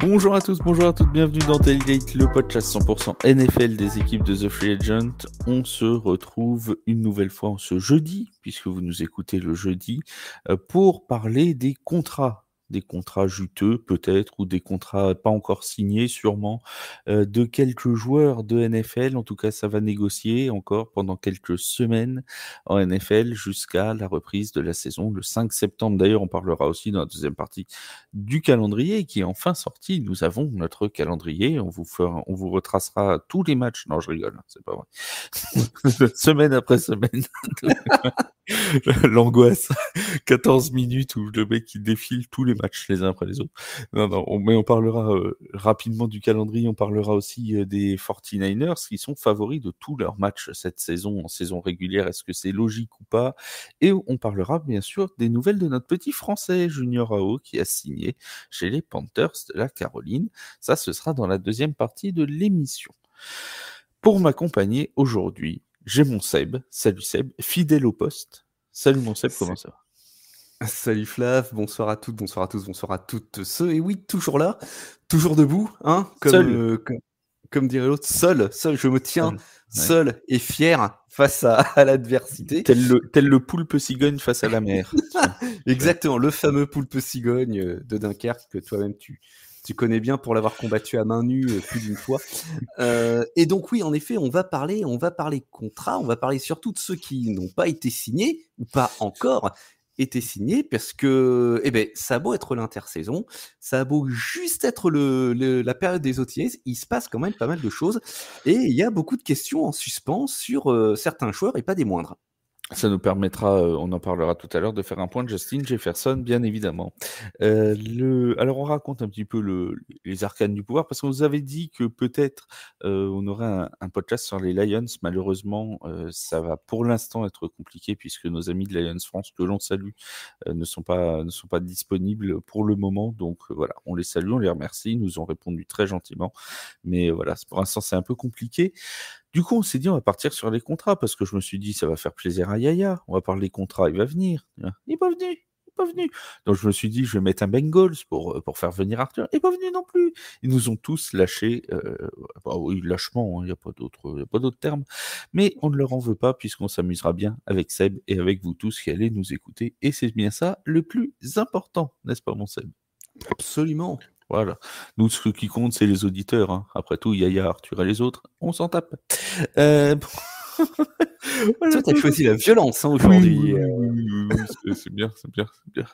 Bonjour à tous, bonjour à toutes, bienvenue dans Tailgate, le podcast 100% NFL des équipes de The Free Agent. On se retrouve une nouvelle fois ce jeudi, puisque vous nous écoutez le jeudi, pour parler des contrats juteux peut-être, ou des contrats pas encore signés sûrement, de quelques joueurs de NFL. En tout cas, ça va négocier encore pendant quelques semaines en NFL jusqu'à la reprise de la saison le 5 septembre. D'ailleurs, on parlera aussi dans la deuxième partie du calendrier qui est enfin sorti. Nous avons notre calendrier. On vous retracera tous les matchs. Non, je rigole, c'est pas vrai. Semaine après semaine. L'angoisse. 14 minutes où le mec il défile tous les matchs les uns après les autres. Non, mais on parlera rapidement du calendrier. On parlera aussi des 49ers qui sont favoris de tous leurs matchs cette saison en saison régulière. Est-ce que c'est logique ou pas? Et on parlera bien sûr des nouvelles de notre petit français Junior Ao qui a signé chez les Panthers de la Caroline. Ça, ce sera dans la deuxième partie de l'émission. Pour m'accompagner aujourd'hui, j'ai mon Seb. Salut Seb, fidèle au poste. Salut mon Seb, comment ça va? Salut Flav, bonsoir à toutes, bonsoir à tous, bonsoir à toutes ceux. Et oui, toujours là, toujours debout, hein, comme dirait l'autre, seul, je me tiens seul et fier face à l'adversité. Tel le poulpe cigogne face à la mer. Exactement, le fameux poulpe cigogne de Dunkerque que toi-même tu connais bien pour l'avoir combattu à main nue plus d'une fois. Et donc oui, en effet, on va parler contrat, on va parler surtout de ceux qui n'ont pas été signés ou pas encore été signés parce que ça a beau être l'intersaison, ça a beau juste être la période des OTAs, il se passe quand même pas mal de choses et il y a beaucoup de questions en suspens sur certains joueurs et pas des moindres. Ça nous permettra, on en parlera tout à l'heure, de faire un point de Justin Jefferson, bien évidemment. Alors on raconte un petit peu les arcanes du pouvoir, parce qu'on nous avait dit que peut-être on aurait un podcast sur les Lions. Malheureusement, ça va pour l'instant être compliqué, puisque nos amis de Lions France, que l'on salue, ne sont pas disponibles pour le moment. Donc voilà, on les salue, on les remercie, ils nous ont répondu très gentiment. Mais voilà, pour l'instant c'est un peu compliqué. Du coup, on s'est dit, on va partir sur les contrats, parce que je me suis dit, ça va faire plaisir à Yaya. On va parler des contrats, il va venir. Il n'est pas venu. Donc je me suis dit, je vais mettre un Bengals pour faire venir Arthur. Il n'est pas venu non plus. Ils nous ont tous lâchés. Oui, lâchement, il n'y a pas d'autre terme. Mais on ne leur en veut pas, puisqu'on s'amusera bien avec Seb et avec vous tous qui allez nous écouter. Et c'est bien ça le plus important, n'est-ce pas, mon Seb? Absolument. Voilà. Nous, ce qui compte, c'est les auditeurs. Hein. Après tout, Yaya, Arthur et les autres, on s'en tape. Voilà, toi, tu as choisi la violence aujourd'hui. Oui, c'est bien.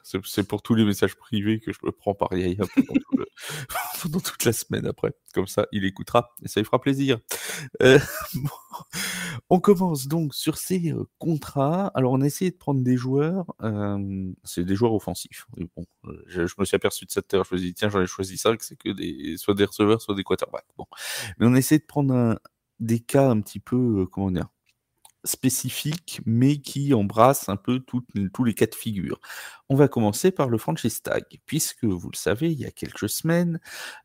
C'est pour tous les messages privés que je me prends par Yaya pendant toute la semaine après. Comme ça, il écoutera et ça lui fera plaisir. Bon. On commence donc sur ces contrats. Alors, on a essayé de prendre des joueurs. C'est des joueurs offensifs. Et bon, je me suis aperçu de cette heure. Je me suis dit, tiens, j'en ai choisi 5. C'est que soit des receveurs, soit des quarterbacks. Bon. Mais on a essayé de prendre des cas un petit peu, comment dire, spécifiques, mais qui embrassent un peu tous les cas de figure. On va commencer par le franchise tag, puisque vous le savez, il y a quelques semaines,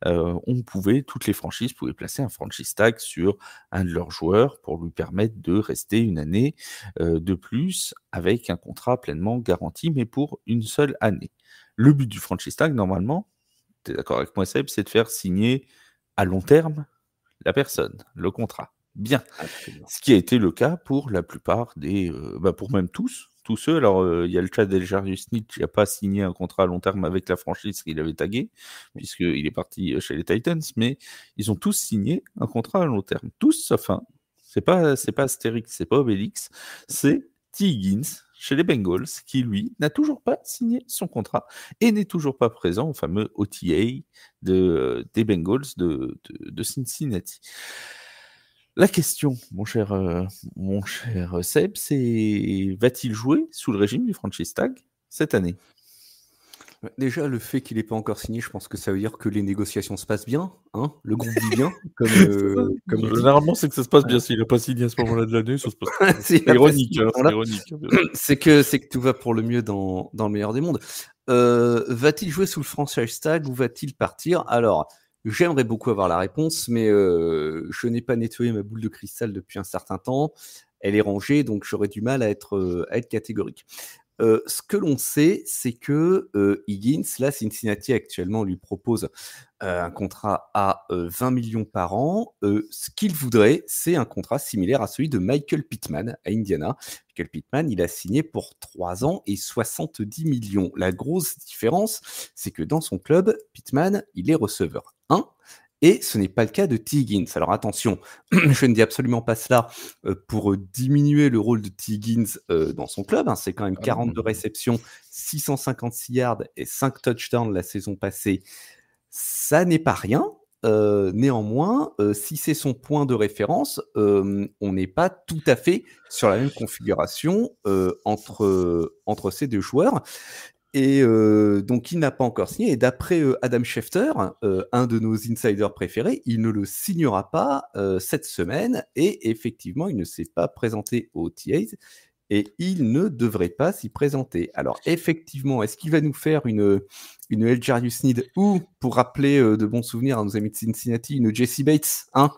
toutes les franchises pouvaient placer un franchise tag sur un de leurs joueurs pour lui permettre de rester une année de plus avec un contrat pleinement garanti, mais pour une seule année. Le but du franchise tag, normalement, tu es d'accord avec moi Seb, c'est de faire signer à long terme la personne, le contrat. Bien. Absolument. Ce qui a été le cas pour la plupart pour même tous ceux. Alors, il y a le cas d'Eljarius Sneed qui n'a pas signé un contrat à long terme avec la franchise qu'il avait tagué, puisqu'il est parti chez les Titans, mais ils ont tous signé un contrat à long terme. Tous sauf un. C'est pas Astérix, c'est pas Obélix, c'est T. Higgins chez les Bengals, qui lui n'a toujours pas signé son contrat et n'est toujours pas présent au fameux OTA des Bengals de Cincinnati. La question, mon cher Seb, c'est va-t-il jouer sous le régime du franchise tag cette année? Déjà, le fait qu'il n'ait pas encore signé, je pense que ça veut dire que les négociations se passent bien, hein, le groupe vit bien, comme il dit. Généralement, c'est que ça se passe bien. S'il n'a pas signé à ce moment-là de l'année, ça se passe bien. C'est Ironique, hein, c'est ironique. C'est que tout va pour le mieux dans le meilleur des mondes. Va-t-il jouer sous le franchise tag ou va-t-il partir? Alors, j'aimerais beaucoup avoir la réponse, mais je n'ai pas nettoyé ma boule de cristal depuis un certain temps. Elle est rangée, donc j'aurais du mal à être catégorique. Ce que l'on sait, c'est que Higgins, là, Cincinnati actuellement lui propose un contrat à 20 millions par an. Ce qu'il voudrait, c'est un contrat similaire à celui de Michael Pittman à Indiana. Michael Pittman, il a signé pour 3 ans et 70 millions. La grosse différence, c'est que dans son club, Pittman, il est receveur 1. Et ce n'est pas le cas de T. Higgins. Alors attention, je ne dis absolument pas cela pour diminuer le rôle de T. Higgins dans son club. Hein. C'est quand même 42 réceptions, 656 yards et 5 touchdowns la saison passée. Ça n'est pas rien. Néanmoins, si c'est son point de référence, on n'est pas tout à fait sur la même configuration entre ces deux joueurs. Et donc, il n'a pas encore signé. Et d'après Adam Schefter, un de nos insiders préférés, il ne le signera pas cette semaine. Et effectivement, il ne s'est pas présenté au OTAs et il ne devrait pas s'y présenter. Alors, effectivement, est-ce qu'il va nous faire une L'Jarius Sneed ou, pour rappeler de bons souvenirs à nos amis de Cincinnati, une Jesse Bates, hein,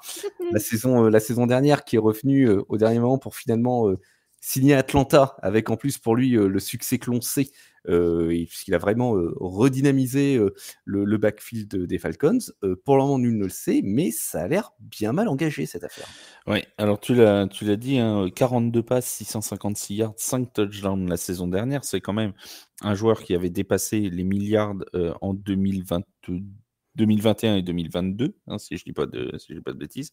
la saison dernière, qui est revenue au dernier moment pour finalement signer à Atlanta, avec en plus pour lui le succès que l'on sait, puisqu'il a vraiment redynamisé le backfield des Falcons. Pour le moment, nul ne le sait, mais ça a l'air bien mal engagé, cette affaire. Oui, alors tu l'as dit, hein, 42 passes, 656 yards, 5 touchdowns la saison dernière. C'est quand même un joueur qui avait dépassé les milliards en 2021 et 2022, hein, si je dis pas de bêtises.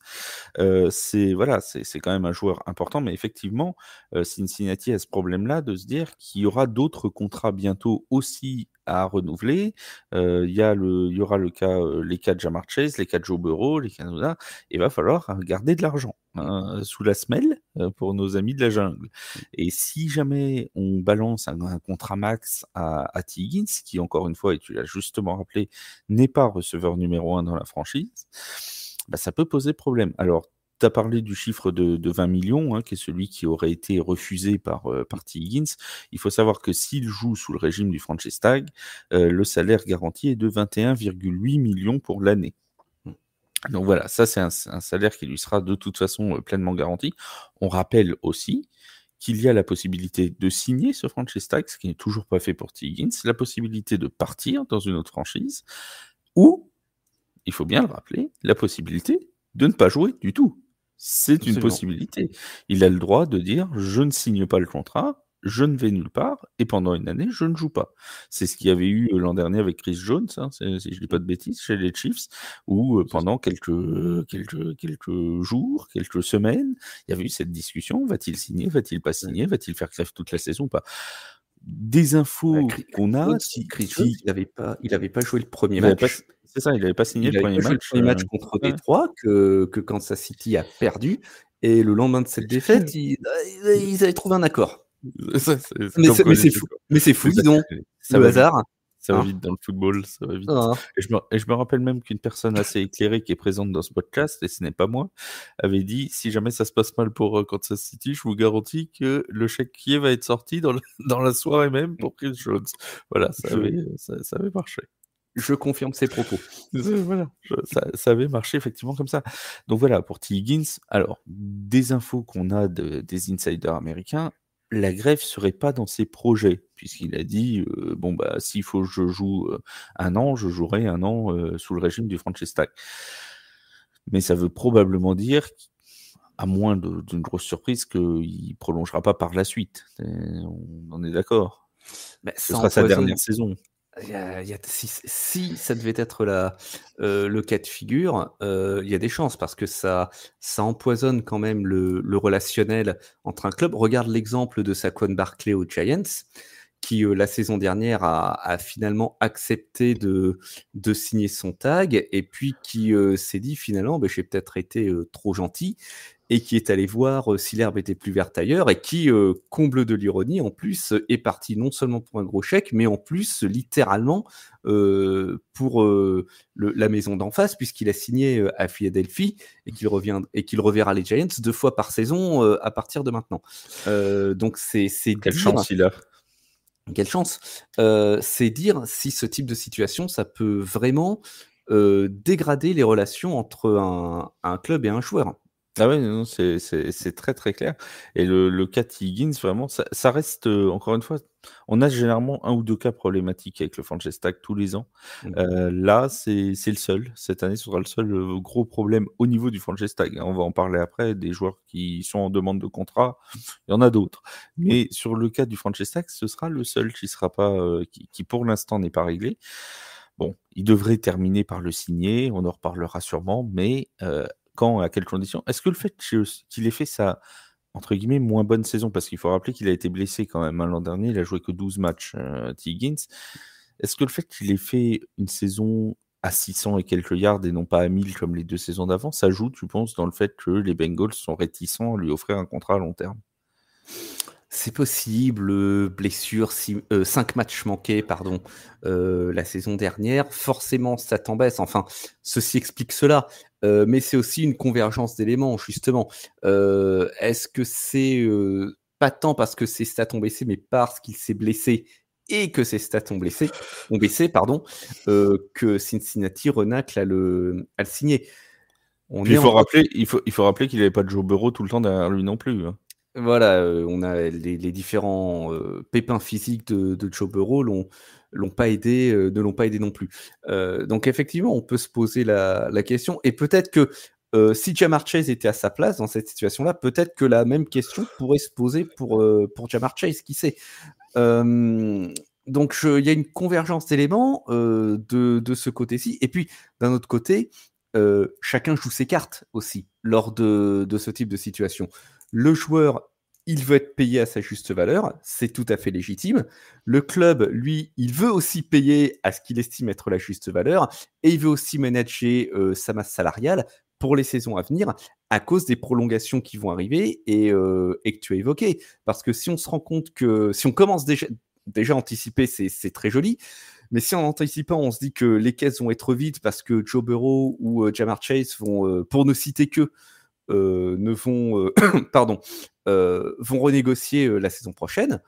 C'est quand même un joueur important, mais effectivement, Cincinnati a ce problème-là de se dire qu'il y aura d'autres contrats bientôt aussi à renouveler. Il y aura les cas de Ja'Marr Chase, les cas de Joe Burrow, les cas de ça. Il va falloir garder de l'argent sous la semelle pour nos amis de la jungle. Et si jamais on balance un contrat max à T. Higgins, qui encore une fois, et tu l'as justement rappelé, n'est pas receveur numéro 1 dans la franchise, bah, ça peut poser problème. Alors, tu as parlé du chiffre de 20 millions, hein, qui est celui qui aurait été refusé par T. Higgins. Il faut savoir que s'il joue sous le régime du franchise tag, le salaire garanti est de 21,8 millions pour l'année. Donc voilà, ça c'est un salaire qui lui sera de toute façon pleinement garanti. On rappelle aussi qu'il y a la possibilité de signer ce franchise tag, ce qui n'est toujours pas fait pour T. Higgins, la possibilité de partir dans une autre franchise, ou, il faut bien le rappeler, la possibilité de ne pas jouer du tout. C'est une possibilité. Il a le droit de dire « je ne signe pas le contrat ». Je ne vais nulle part, et pendant une année, je ne joue pas. C'est ce qu'il y avait eu l'an dernier avec Chris Jones, hein, si je ne dis pas de bêtises, chez les Chiefs, où pendant quelques jours, quelques semaines, il y avait eu cette discussion, va-t-il signer, va-t-il pas signer, va-t-il faire grève toute la saison ou pas? Des infos qu'on a... Chris Jones, il n'avait pas joué le premier match. C'est ça, il n'avait pas signé le premier match contre Détroit que Kansas City a perdu, et le lendemain de cette défaite, ils avaient trouvé un accord. Mais c'est fou, dis donc, le hasard. Ça va vite dans le football, ça va vite. Et je me rappelle même qu'une personne assez éclairée qui est présente dans ce podcast, et ce n'est pas moi, avait dit, si jamais ça se passe mal pour Kansas City, je vous garantis que le chéquier va être sorti dans la soirée même pour Chris Jones. Voilà, ça avait marché. Je confirme ses propos. Voilà, ça avait marché effectivement comme ça. Donc voilà, pour T. Higgins, alors, des infos qu'on a des insiders américains, la grève serait pas dans ses projets, puisqu'il a dit bon bah s'il faut que je joue un an, je jouerai un an sous le régime du franchise tag. Mais ça veut probablement dire, à moins d'une grosse surprise, qu'il prolongera pas par la suite. On est d'accord. Ce sera sa dernière saison. Si ça devait être le cas de figure, il y a des chances, parce que ça empoisonne quand même le relationnel entre un club. Regarde l'exemple de Saquon Barkley aux Giants, qui la saison dernière a finalement accepté de signer son tag, et puis qui s'est dit finalement j'ai peut-être été trop gentil, et qui est allé voir si l'herbe était plus verte ailleurs, et qui, comble de l'ironie, en plus, est parti non seulement pour un gros chèque, mais en plus, littéralement, pour la maison d'en face, puisqu'il a signé à Philadelphie, et qu'il reverra les Giants 2 fois par saison à partir de maintenant. Donc c'est quelle chance il a. Quelle chance. C'est dire si ce type de situation, ça peut vraiment dégrader les relations entre un club et un joueur. Ah ouais, non, c'est très, très clair et le cas de Higgins, vraiment, ça reste, encore une fois, on a généralement un ou 2 cas problématiques avec le franchise tag tous les ans. Mmh. Là, c'est le seul. Cette année, ce sera le seul, gros problème au niveau du franchise tag, hein. On va en parler après, des joueurs qui sont en demande de contrat, il y en a d'autres. Mais sur le cas du franchise tag, ce sera le seul qui sera pas, qui pour l'instant n'est pas réglé. Bon, il devrait terminer par le signer, on en reparlera sûrement, mais quand, à quelles conditions? Est-ce que le fait qu'il ait fait sa, entre guillemets, «moins bonne saison», parce qu'il faut rappeler qu'il a été blessé quand même, hein, l'an dernier, il a joué que 12 matchs, Tee Higgins. Est-ce que le fait qu'il ait fait une saison à 600 et quelques yards et non pas à 1000 comme les 2 saisons d'avant, ça joue, tu penses, dans le fait que les Bengals sont réticents à lui offrir un contrat à long terme? C'est possible, blessure, 5 matchs manqués, pardon, la saison dernière. Forcément, ça t'embête. Enfin, ceci explique cela, mais c'est aussi une convergence d'éléments, justement. Est-ce que c'est, pas tant parce que ses stats ont baissé, mais parce qu'il s'est blessé et que ses stats ont baissé, pardon, que Cincinnati renacle à le signer? On Puis est encore il faut rappeler qu'il avait pas de Joe Burrow tout le temps derrière lui non plus, hein. Voilà, on a les différents, pépins physiques de Joe Burrow l'ont pas aidé, ne l'ont pas aidé non plus. Donc effectivement, on peut se poser la question et peut-être que, si Ja'Marr Chase était à sa place dans cette situation-là, peut-être que la même question pourrait se poser pour Ja'Marr Chase, qui sait? Donc il y a une convergence d'éléments, de ce côté-ci et puis d'un autre côté, chacun joue ses cartes aussi lors de ce type de situation. Le joueur, il veut être payé à sa juste valeur, c'est tout à fait légitime. Le club, lui, il veut aussi payer à ce qu'il estime être la juste valeur et il veut aussi manager, sa masse salariale pour les saisons à venir à cause des prolongations qui vont arriver et que tu as évoquées. Parce que si on se rend compte que si on commence déjà à anticiper, c'est très joli, mais si en anticipant, on se dit que les caisses vont être vides parce que Joe Burrow ou Ja'Marr Chase vont, pour ne citer que, ne vont, pardon, vont renégocier la saison prochaine,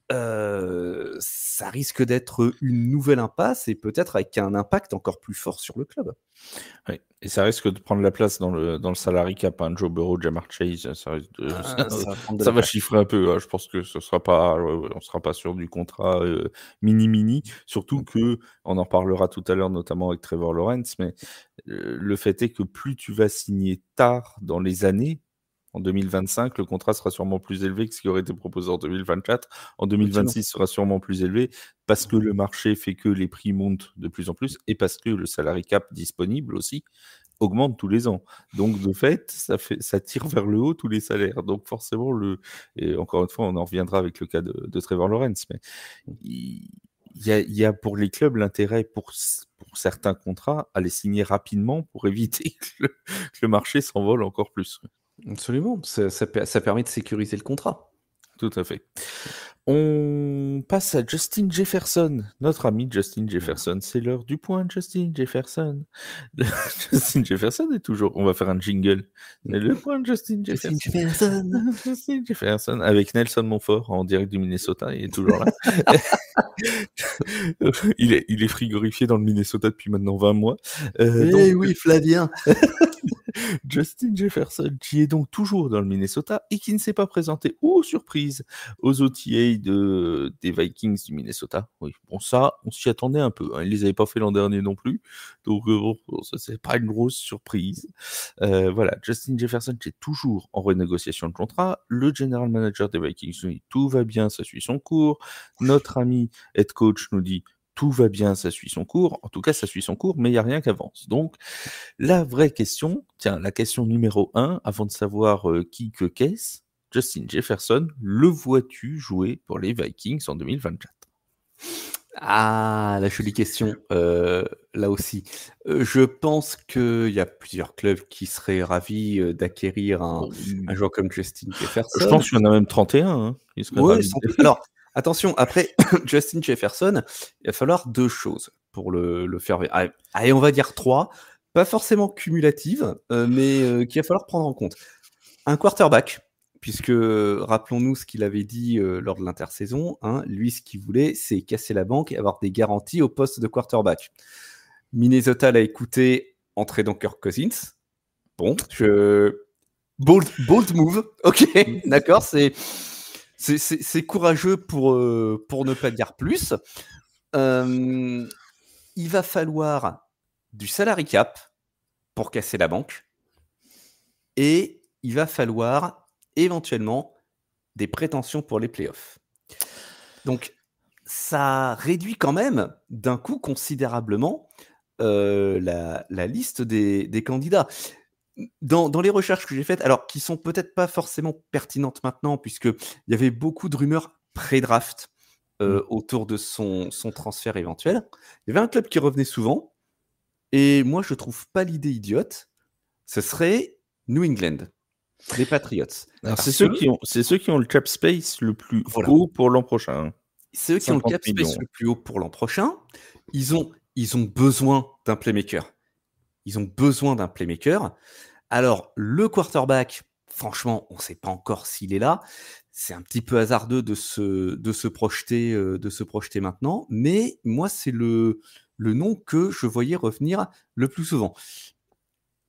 ça risque d'être une nouvelle impasse et peut-être avec un impact encore plus fort sur le club. Oui, et ça risque de prendre la place dans le salary cap, hein, Joe Burrow, Ja'Marr Chase, ça risque de Ça va prendre de ça la va place. chiffrer un peu, hein. Je pense que ce sera pas, on sera pas sur du contrat, mini. Surtout que on en parlera tout à l'heure, notamment avec Trevor Lawrence, mais, le fait est que plus tu vas signer tard dans les années, en 2025, le contrat sera sûrement plus élevé que ce qui aurait été proposé en 2024. En Effectivement. 2026 sera sûrement plus élevé parce que le marché fait que les prix montent de plus en plus et parce que le salary cap disponible aussi augmente tous les ans. Donc de fait, ça tire vers le haut tous les salaires. Donc forcément et encore une fois, on en reviendra avec le cas de Trevor Lawrence, mais il il y a pour les clubs l'intérêt pour certains contrats à les signer rapidement pour éviter que le marché s'envole encore plus. Absolument, ça permet de sécuriser le contrat. Tout à fait. On passe à Justin Jefferson, notre ami Justin Jefferson. C'est l'heure du point, Justin Jefferson. Justin Jefferson est toujours. On va faire un jingle. C'est le point, Justin Justin Jefferson. Jefferson. Justin Jefferson avec Nelson Montfort en direct du Minnesota. Il est toujours là. Il est frigorifié dans le Minnesota depuis maintenant 20 mois. Donc, Eh oui, Flavien. Justin Jefferson, qui est donc toujours dans le Minnesota et qui ne s'est pas présenté, surprise, aux OTA des Vikings du Minnesota. Oui, bon, ça, on s'y attendait un peu, hein. Ils les avaient pas fait l'an dernier non plus. Donc, bon, ça, c'est pas une grosse surprise. Voilà, Justin Jefferson qui est toujours en renégociation de contrat. Le general manager des Vikings nous dit tout va bien, ça suit son cours. Notre ami head coach nous dit tout va bien, ça suit son cours. En tout cas, ça suit son cours, mais il n'y a rien qui avance. Donc, la vraie question, tiens, la question numéro 1, avant de savoir qui que qu'est-ce, Justin Jefferson, le vois-tu jouer pour les Vikings en 2024? Ah, la jolie question, là aussi. Je pense qu'il y a plusieurs clubs qui seraient ravis, d'acquérir un joueur comme Justin Je Jefferson. pense qu'il y en a même 31, hein, qui seraient Oui, ravis. sans doute. Alors, attention, après Justin Jefferson, il va falloir 2 choses pour le faire vé allez, on va dire 3, pas forcément cumulatives, mais qu'il va falloir prendre en compte. Un quarterback, puisque rappelons-nous ce qu'il avait dit, lors de l'intersaison, hein. Lui, ce qu'il voulait, c'est casser la banque et avoir des garanties au poste de quarterback. Minnesota l'a écouté en tradant Kirk Cousins. Bon, Bold move. Ok, d'accord, c'est courageux pour ne pas dire plus. Il va falloir du salary cap pour casser la banque. Et il va falloir éventuellement des prétentions pour les playoffs. Donc, ça réduit quand même d'un coup considérablement la liste des candidats. Dans les recherches que j'ai faites, alors qui sont peut-être pas forcément pertinentes maintenant, puisqu'il y avait beaucoup de rumeurs pré-draft autour de son transfert éventuel. Il y avait un club qui revenait souvent, et moi je trouve pas l'idée idiote. Ce serait New England, les Patriots. Alors c'est ceux qui ont le cap space le plus haut pour l'an prochain. C'est eux qui ont le cap space le plus haut pour l'an prochain. Ils ont besoin d'un playmaker. Alors, le quarterback, franchement, on ne sait pas encore s'il est là. C'est un petit peu hasardeux de se projeter maintenant. Mais moi, c'est le nom que je voyais revenir le plus souvent.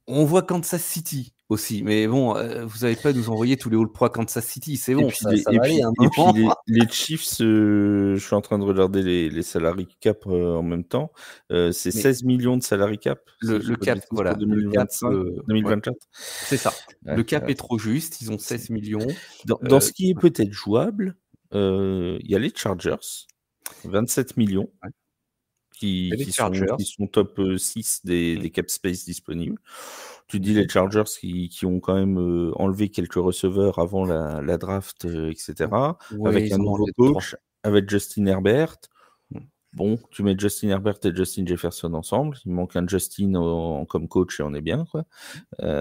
On voit Kansas City aussi, mais bon, vous n'allez pas nous envoyer tous les All-Pro à Kansas City, c'est bon, ça va aller. Et puis les Chiefs, je suis en train de regarder les salary cap en même temps. C'est 16 millions de salary cap. Le cap, voilà. 2025, 2024. Ouais. C'est ça. Le cap est trop juste, ils ont 16 millions. Dans ce qui est peut-être jouable, il y a les Chargers, 27 millions. Ouais. Qui sont top 6 des cap space disponibles. Tu dis les Chargers qui ont quand même enlevé quelques receveurs avant la draft, etc. Avec un nouveau coach, avec Justin Herbert. Bon, tu mets Justin Herbert et Justin Jefferson ensemble. Il manque un Justin comme coach et on est bien, quoi.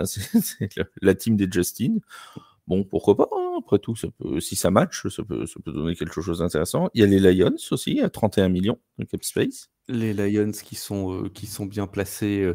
C'est la team des Justin. Bon, pourquoi pas, hein. Après tout, si ça match, ça peut donner quelque chose d'intéressant. Il y a les Lions aussi, à 31 millions de cap space. Les Lions qui sont bien placés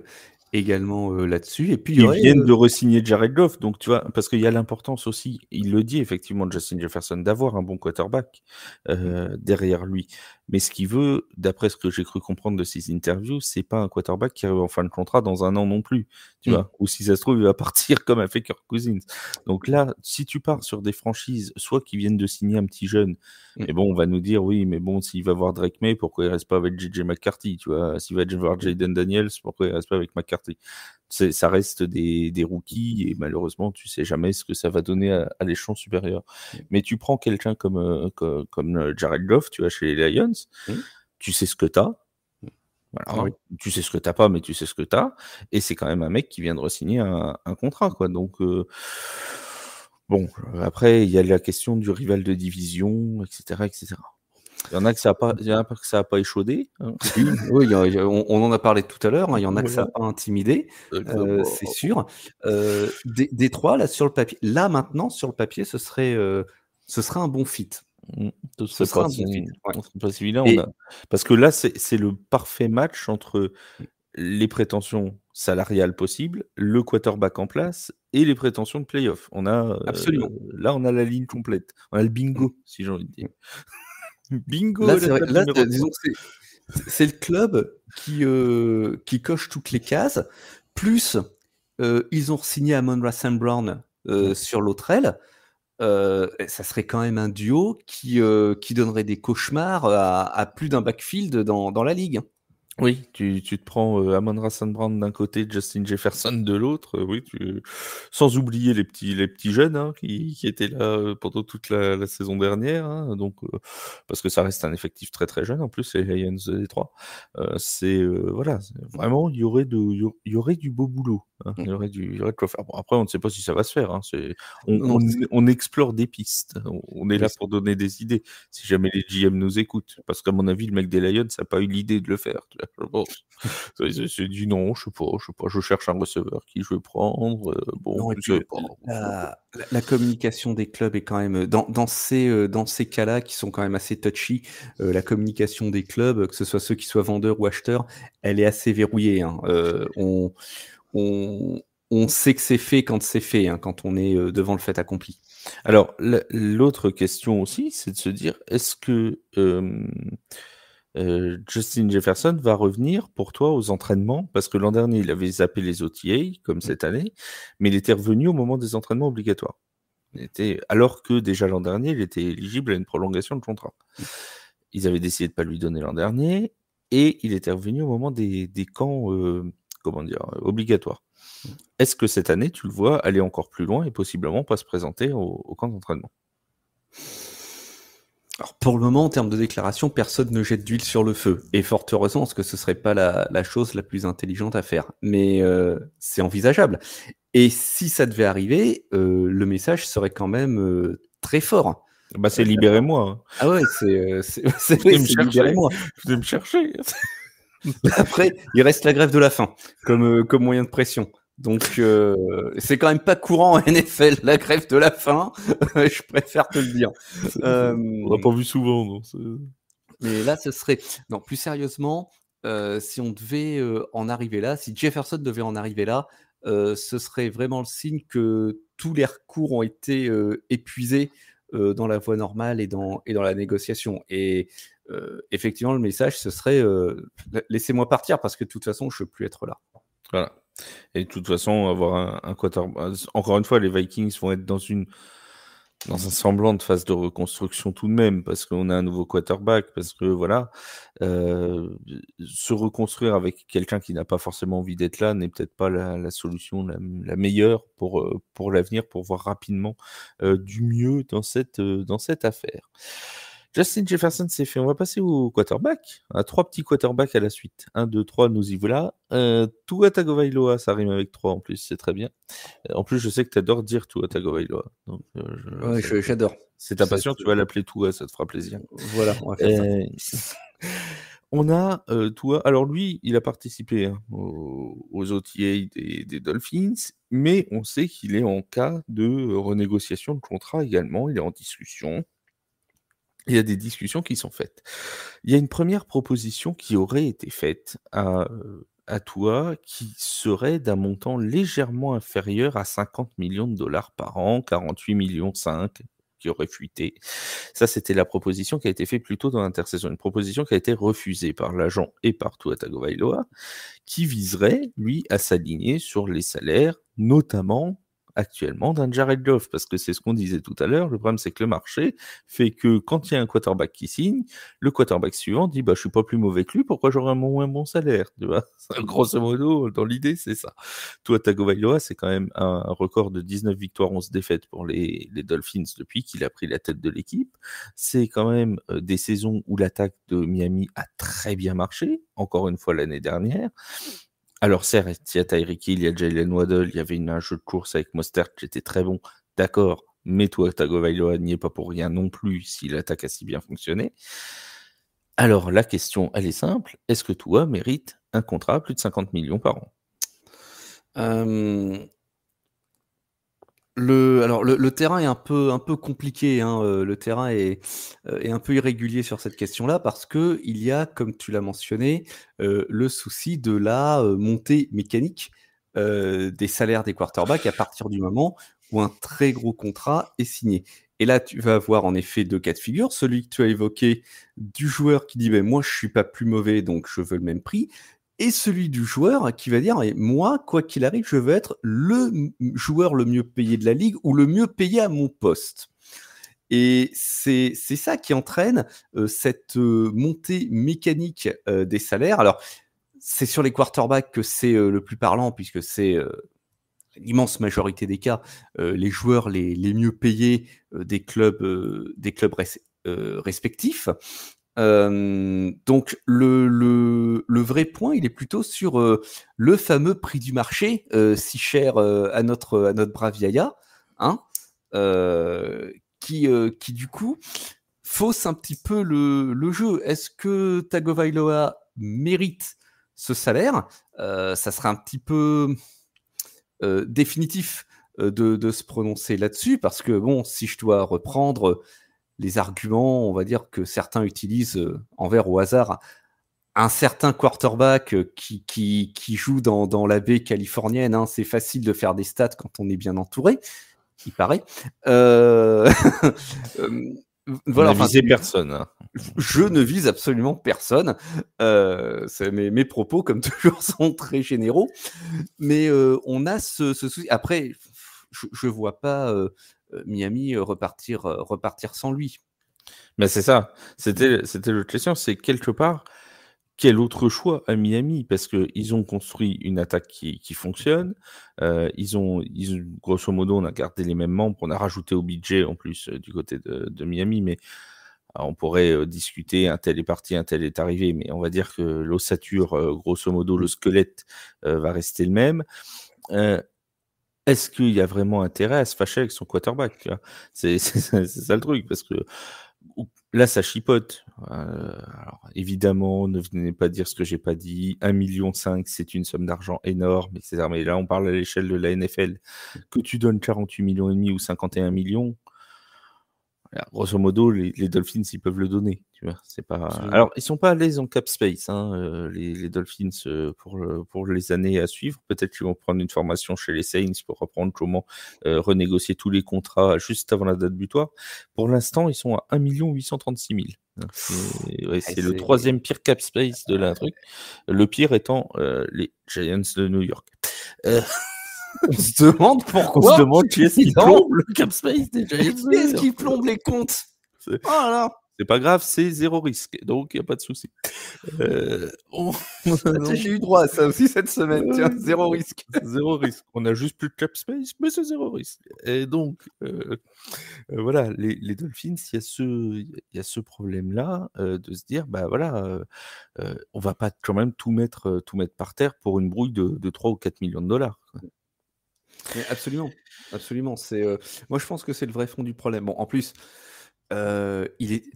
également là-dessus. Et puis, ils viennent de re-signer Jared Goff, donc tu vois, parce qu'il y a l'importance aussi, il le dit effectivement, Justin Jefferson, d'avoir un bon quarterback derrière lui. Mais ce qu'il veut, d'après ce que j'ai cru comprendre de ses interviews, c'est pas un quarterback qui arrive en fin de contrat dans un an non plus, tu vois, ou si ça se trouve, il va partir comme a fait Kirk Cousins. Donc là, si tu pars sur des franchises, soit qui viennent de signer un petit jeune, et bon, on va nous dire, oui, mais bon, s'il va voir Drake May, pourquoi il reste pas avec JJ McCarthy, tu vois, s'il va voir Jaden Daniels, pourquoi il reste pas avec McCarthy? Ça reste des rookies et malheureusement, tu sais jamais ce que ça va donner à l'échelon supérieur. Mais tu prends quelqu'un comme Jared Goff, tu vois, chez les Lions, tu sais ce que t'as. Voilà. Oui. Tu sais ce que t'as pas, mais tu sais ce que t'as. Et c'est quand même un mec qui vient de re-signer un contrat, quoi. Donc, bon, après, il y a la question du rival de division, etc., etc. Il y en a que ça a pas échaudé. Hein. Oui, on en a parlé tout à l'heure. Il y en a que ça n'a pas intimidé, c'est sûr. Détroit, là, sur le papier, là maintenant, sur le papier, ce serait un bon fit. Ce sera un bon fit. Pas celui-là, parce que là, c'est le parfait match entre les prétentions salariales possibles, le quarterback en place et les prétentions de playoff. On a absolument. Là, on a la ligne complète. On a le bingo, si j'ai envie de dire. Bingo. Là, disons que c'est le club qui coche toutes les cases. Plus, ils ont signé Amon-Ra St. Brown sur l'autre aile. Ça serait quand même un duo qui donnerait des cauchemars à plus d'un backfield dans la ligue. Oui, tu te prends Amon-Ra St. Brown d'un côté, Justin Jefferson de l'autre. Oui, sans oublier les petits jeunes hein, qui étaient là pendant toute la saison dernière. Hein, donc, parce que ça reste un effectif très très jeune. En plus, les Lions de Détroit. Voilà, vraiment, il y aurait du beau boulot. Hein, il y aurait de quoi faire. Bon, après, on ne sait pas si ça va se faire. Hein, on explore des pistes. On est là pour donner des idées. Si jamais les GM nous écoutent, parce qu'à mon avis, le mec des Lions n'a pas eu l'idée de le faire. Bon, c'est dit non, je sais pas, je cherche un receveur qui je vais prendre. Bon, la communication des clubs est quand même dans ces cas-là qui sont quand même assez touchy. La communication des clubs, que ce soit ceux qui soient vendeurs ou acheteurs, elle est assez verrouillée. Hein. On sait que c'est fait quand c'est fait, hein, quand on est devant le fait accompli. Alors, l'autre question aussi, c'est de se dire, est-ce que Justin Jefferson va revenir pour toi aux entraînements, parce que l'an dernier, il avait zappé les OTA, comme cette année, mais il était revenu au moment des entraînements obligatoires. Alors que déjà l'an dernier, il était éligible à une prolongation de contrat. Ils avaient décidé de ne pas lui donner l'an dernier, et il était revenu au moment des camps obligatoires. Est-ce que cette année, tu le vois aller encore plus loin et possiblement pas se présenter au camp d'entraînement? Alors pour le moment, en termes de déclaration, personne ne jette d'huile sur le feu. Et fort heureusement, parce que ce serait pas la chose la plus intelligente à faire. Mais c'est envisageable. Et si ça devait arriver, le message serait quand même très fort. Bah, c'est libérez-moi. Hein. Ah ouais, c'est libérez-moi. Venez me chercher. Après, il reste la grève de la faim comme moyen de pression. Donc, c'est quand même pas courant en NFL, la grève de la faim. Je préfère te le dire. On l'a pas vu souvent. Non, mais là, ce serait... Non, plus sérieusement, si on devait en arriver là, si Jefferson devait en arriver là, ce serait vraiment le signe que tous les recours ont été épuisés dans la voie normale et dans la négociation. Et effectivement, le message, ce serait laissez-moi partir parce que de toute façon, je ne veux plus être là. Voilà. Et de toute façon, avoir un quarterback. Encore une fois, les Vikings vont être dans un semblant de phase de reconstruction tout de même, parce qu'on a un nouveau quarterback, parce que voilà, se reconstruire avec quelqu'un qui n'a pas forcément envie d'être là n'est peut-être pas la solution la meilleure pour l'avenir, pour voir rapidement du mieux dans cette affaire. Justin Jefferson s'est fait. On va passer au quarterback. 3 petits quarterbacks à la suite. 1, 2, 3, nous y voilà. Tua Tagovailoa, ça rime avec 3 en plus, c'est très bien. En plus, je sais que tu adores dire Tua Tagovailoa. Donc, j'adore. C'est ta passion, tu vas l'appeler Tua, ça te fera plaisir. Voilà, on va faire ça. On a Tua. Alors lui, il a participé aux OTA des Dolphins, mais on sait qu'il est en cas de renégociation de contrat également. Il est en discussion. Il y a des discussions qui sont faites. Il y a une première proposition qui aurait été faite à Tua, qui serait d'un montant légèrement inférieur à 50 millions de dollars par an, 48,5 millions qui aurait fuité. Ça, c'était la proposition qui a été faite plus tôt dans l'intersaison. Une proposition qui a été refusée par l'agent et par Tua Tagovailoa, qui viserait, lui, à s'aligner sur les salaires, notamment actuellement d'un Jared Goff, parce que c'est ce qu'on disait tout à l'heure. Le problème, c'est que le marché fait que quand il y a un quarterback qui signe, le quarterback suivant dit je suis pas plus mauvais que lui, pourquoi j'aurais un moins bon salaire, tu vois. Grosso modo, dans l'idée, c'est ça. Tua Tagovailoa, c'est quand même un record de 19 victoires, 11 défaites pour les Dolphins depuis qu'il a pris la tête de l'équipe. C'est quand même des saisons où l'attaque de Miami a très bien marché, encore une fois l'année dernière. Alors certes, il y a Tyreek Hill, il y a Jalen Waddle, il y avait un jeu de course avec Mostert qui était très bon, d'accord, mais Tua Tagovailoa n'y est pas pour rien non plus si l'attaque a si bien fonctionné. Alors la question, elle est simple, est-ce que Tua mérite un contrat à plus de 50 millions par an? Le terrain est un peu compliqué, hein, le terrain est un peu irrégulier sur cette question-là parce qu'il y a, comme tu l'as mentionné, le souci de la montée mécanique des salaires des quarterbacks à partir du moment où un très gros contrat est signé. Et là, tu vas avoir en effet 2 cas de figure. Celui que tu as évoqué du joueur qui dit moi, je ne suis pas plus mauvais, donc je veux le même prix. Et celui du joueur qui va dire moi, quoi qu'il arrive, je veux être le joueur le mieux payé de la ligue ou le mieux payé à mon poste. Et c'est ça qui entraîne cette montée mécanique des salaires. Alors, c'est sur les quarterbacks que c'est le plus parlant, puisque c'est l'immense majorité des cas les joueurs les mieux payés des clubs respectifs. Donc le vrai point, il est plutôt sur le fameux prix du marché, si cher à notre brave Yaya, hein, qui du coup fausse un petit peu le jeu. Est-ce que Tagovailoa mérite ce salaire? Ça serait un petit peu définitif de se prononcer là-dessus, parce que bon, si je dois reprendre les arguments, on va dire, que certains utilisent envers au hasard un certain quarterback qui joue dans la baie californienne, hein, c'est facile de faire des stats quand on est bien entouré, il paraît. Voilà, on a visé personne. Hein. Je ne vise absolument personne. Mes propos, comme toujours, sont très généraux. Mais on a ce souci. Après, je ne vois pas Miami repartir sans lui. Mais c'est ça. C'était l'autre question. C'est quelque part, quel autre choix à Miami? Parce qu'ils ont construit une attaque qui fonctionne. Ils ont, grosso modo, on a gardé les mêmes membres. On a rajouté OBJ en plus du côté de Miami. Mais on pourrait discuter, un tel est parti, un tel est arrivé. Mais on va dire que l'ossature, grosso modo, le squelette va rester le même. Est-ce qu'il y a vraiment intérêt à se fâcher avec son quarterback, tu vois? C'est ça le truc, parce que là, ça chipote. Alors, évidemment, ne venez pas dire ce que j'ai pas dit. 1,5 million, c'est une somme d'argent énorme, etc. Mais là, on parle à l'échelle de la NFL. Que tu donnes 48,5 millions ou 51 millions, grosso modo, les Dolphins, ils peuvent le donner. Tu vois, c'est pas. Alors, ils sont pas à l'aise en cap space, hein, les Dolphins, pour les années à suivre. Peut-être qu'ils vont prendre une formation chez les Saints pour apprendre comment renégocier tous les contrats juste avant la date butoir. Pour l'instant, ils sont à 1 836 000. C'est le troisième pire cap space de la truc. Le pire étant les Giants de New York. On se demande pourquoi. On se demande qui est-ce qui plombe le cap space des Giants. Qui est-ce qui plombe les comptes? C'est pas grave, c'est zéro risque, donc il n'y a pas de souci. J'ai eu droit à ça aussi cette semaine, tiens, zéro risque. Zéro risque. On a juste plus de cap space, mais c'est zéro risque. Et donc, voilà, les Dolphins, il y a ce problème-là de se dire, bah voilà, on va pas quand même tout mettre par terre pour une brouille de 3 ou 4 millions de dollars. Quoi. Mais absolument. Moi, je pense que c'est le vrai fond du problème. Bon, en plus,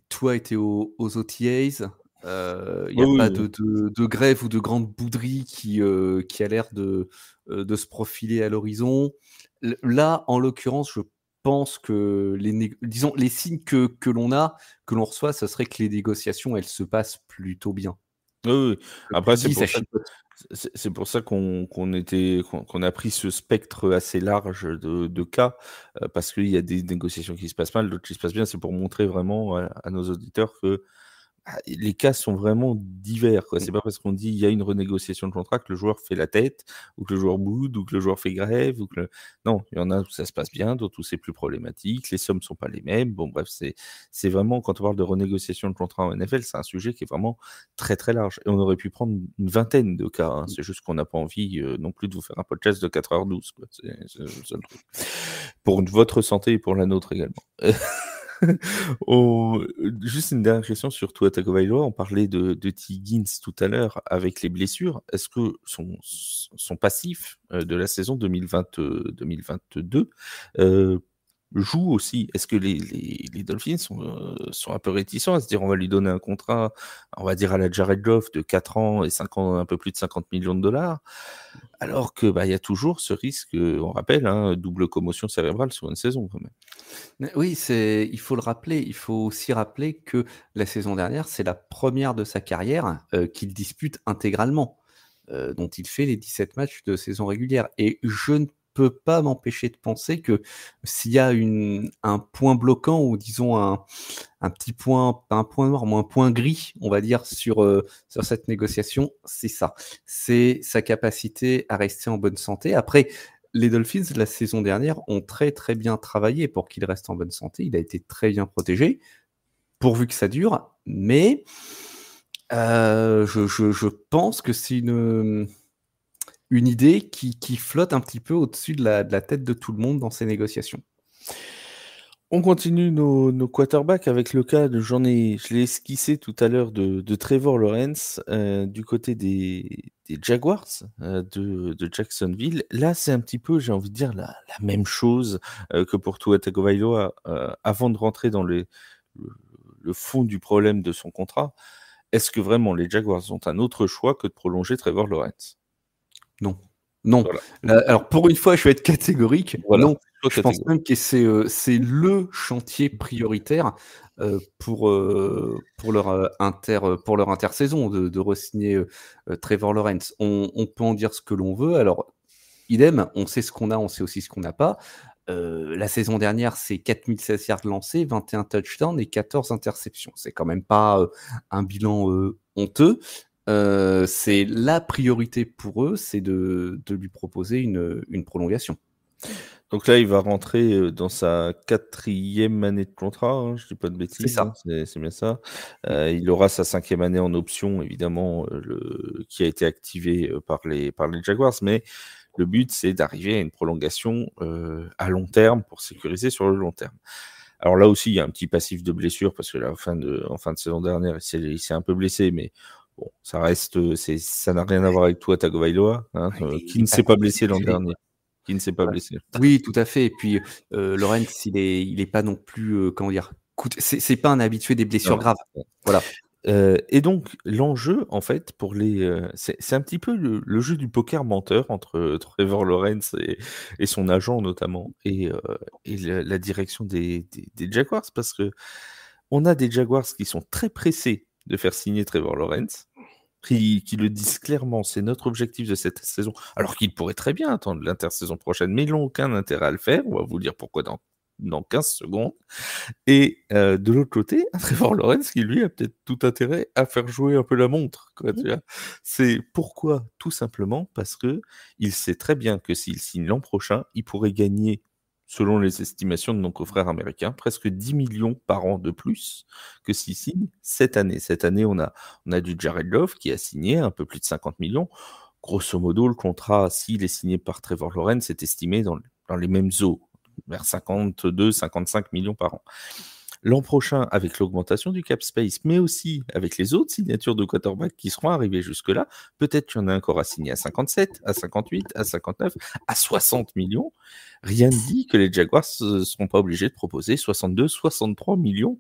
toi était aux OTAs. Il n'y a pas de grève ou de grande bouderie qui a l'air de se profiler à l'horizon. Là, en l'occurrence, je pense que les signes que l'on reçoit, ce serait que les négociations, elles se passent plutôt bien. Oui. Après, c'est pour ça qu'on a pris ce spectre assez large de cas, parce qu'il y a des négociations qui se passent mal, d'autres qui se passent bien. C'est pour montrer vraiment à nos auditeurs que les cas sont vraiment divers. Quoi. C'est pas parce qu'on dit il y a une renégociation de contrat que le joueur fait la tête, ou que le joueur boude, ou que le joueur fait grève. Non, il y en a où ça se passe bien, d'autres où c'est plus problématique, les sommes sont pas les mêmes. Bon, bref, c'est vraiment, quand on parle de renégociation de contrat en NFL, c'est un sujet qui est vraiment très très large. Et on aurait pu prendre une vingtaine de cas. Hein. C'est juste qu'on n'a pas envie non plus de vous faire un podcast de 4h12. Quoi. C'est le seul truc. Pour votre santé et pour la nôtre également. Juste une dernière question sur Tua Tagovailoa. On parlait de T. Higgins tout à l'heure avec les blessures. Est-ce que son passif de la saison 2022 joue aussi? Est-ce que les Dolphins sont un peu réticents à se dire on va lui donner un contrat, on va dire à la Jared Goff de 4 ans et 5 ans, un peu plus de 50 millions de dollars, alors que y a toujours ce risque, on rappelle, double commotion cérébrale sur une saison quand même. Oui, il faut le rappeler. Il faut aussi rappeler que la saison dernière, c'est la première de sa carrière qu'il dispute intégralement, dont il fait les 17 matchs de saison régulière. Et je ne peux pas m'empêcher de penser que s'il y a un point bloquant ou disons un petit point, pas un point noir, mais un point gris, on va dire, sur cette négociation, c'est ça. C'est sa capacité à rester en bonne santé. Après, les Dolphins, la saison dernière, ont très très bien travaillé pour qu'il reste en bonne santé. Il a été très bien protégé, pourvu que ça dure. Mais je pense que c'est une idée qui flotte un petit peu au-dessus de la tête de tout le monde dans ces négociations. On continue nos quarterbacks avec le cas je l'ai esquissé tout à l'heure de Trevor Lawrence du côté des Jaguars de Jacksonville. Là, c'est un petit peu, j'ai envie de dire, la même chose que pour Tua Tagovailoa avant de rentrer dans le fond du problème de son contrat. Est-ce que vraiment les Jaguars ont un autre choix que de prolonger Trevor Lawrence? Non. Voilà. Alors, pour une fois, je vais être catégorique. Voilà. Non. Je pense même que c'est le chantier prioritaire pour leur intersaison de re-signer Trevor Lawrence. On peut en dire ce que l'on veut. Alors, idem, on sait ce qu'on a, on sait aussi ce qu'on n'a pas. La saison dernière, c'est 4016 yards lancés, 21 touchdowns et 14 interceptions. C'est quand même pas un bilan honteux. C'est la priorité pour eux, c'est de lui proposer une prolongation. Donc là, il va rentrer dans sa 4e année de contrat, hein, je dis pas de bêtises, C'est ça. c'est bien ça. Il aura sa 5e année en option, évidemment, qui a été activée par les Jaguars, mais le but, c'est d'arriver à une prolongation à long terme pour sécuriser sur le long terme. Alors là aussi, il y a un petit passif de blessure parce que en fin de saison dernière, il s'est un peu blessé, mais bon, ça reste, ça n'a rien à voir avec toi, Tagovailoa, hein, qui ne s'est pas blessé l'an dernier. Qui ne s'est pas blessé. Oui, tout à fait. Et puis, Lawrence, il est pas non plus, comment dire, c'est pas un habitué des blessures graves. Voilà. Et donc, l'enjeu, en fait, pour c'est un petit peu le jeu du poker menteur entre Trevor Lawrence et son agent, notamment, et la direction des Jaguars, parce que on a des Jaguars qui sont très pressés de faire signer Trevor Lawrence, qui le disent clairement, c'est notre objectif de cette saison, alors qu'ils pourraient très bien attendre l'intersaison prochaine, mais ils n'ont aucun intérêt à le faire. On va vous dire pourquoi dans 15 secondes. Et de l'autre côté, Trevor Lawrence qui lui a peut-être tout intérêt à faire jouer un peu la montre, quoi, tu vois. C'est pourquoi? Tout simplement parce que il sait très bien que s'il signe l'an prochain, il pourrait gagner, selon les estimations de nos confrères américains, presque 10 millions par an de plus que s'il signe cette année. Cette année, on a du Jared Goff qui a signé un peu plus de 50 millions. Grosso modo, le contrat, s'il est signé par Trevor Lawrence, est estimé dans les mêmes eaux, vers 52-55 millions par an. L'an prochain, avec l'augmentation du cap space, mais aussi avec les autres signatures de quarterback qui seront arrivées jusque-là, peut-être qu'il y en a encore à signer à 57, à 58, à 59, à 60 millions. Rien ne dit que les Jaguars ne seront pas obligés de proposer 62, 63 millions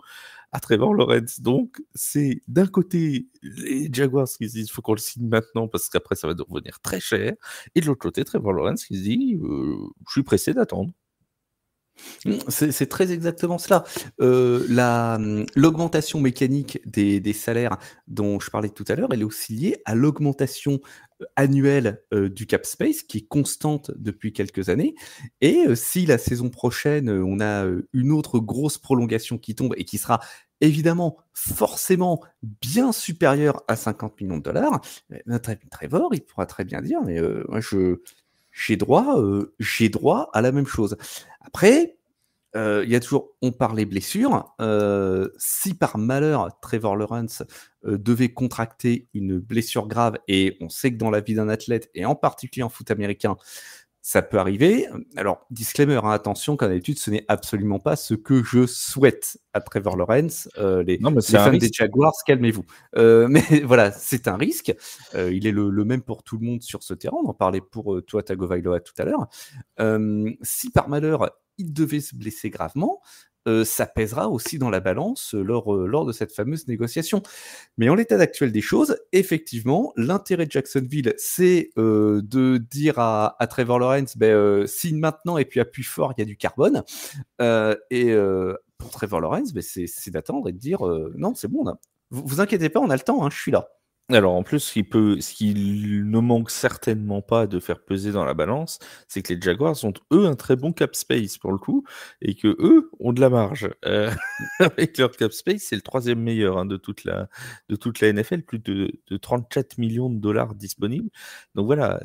à Trevor Lawrence. Donc, c'est d'un côté les Jaguars qui se disent il faut qu'on le signe maintenant parce qu'après ça va devenir très cher, et de l'autre côté Trevor Lawrence qui se dit je suis pressé d'attendre. C'est très exactement cela. L'augmentation mécanique des salaires dont je parlais tout à l'heure, elle est aussi liée à l'augmentation annuelle du cap space qui est constante depuis quelques années. Et si la saison prochaine, on a une autre grosse prolongation qui tombe et qui sera évidemment forcément bien supérieure à 50 millions de dollars, Trevor, il pourra très bien dire, mais moi, j'ai droit à la même chose. Après, il y a toujours, on parlait blessure. Si par malheur Trevor Lawrence devait contracter une blessure grave, et on sait que dans la vie d'un athlète, et en particulier en foot américain, ça peut arriver. Alors, disclaimer, hein, attention, qu'en d'habitude, ce n'est absolument pas ce que je souhaite à Trevor Lawrence. Les fans des Jaguars, calmez-vous. Mais voilà, c'est un risque. Il est le même pour tout le monde sur ce terrain. On en parlait pour toi, Tagovailoa, tout à l'heure. Si par malheur, il devait se blesser gravement, ça pèsera aussi dans la balance lors de cette fameuse négociation. Mais en l'état actuel des choses, effectivement, l'intérêt de Jacksonville, c'est de dire à Trevor Lawrence, signe maintenant et puis appuie fort, il y a du carbone. Pour Trevor Lawrence, c'est d'attendre et de dire non, c'est bon, vous inquiétez pas, on a le temps, hein, je suis là. Alors en plus, ce qu'il ne manque certainement pas de faire peser dans la balance, c'est que les Jaguars ont eux un très bon cap space pour le coup, et que eux ont de la marge. Avec leur cap space, c'est le 3e meilleur hein, de toute la NFL, plus de 34 millions de dollars disponibles. Donc voilà,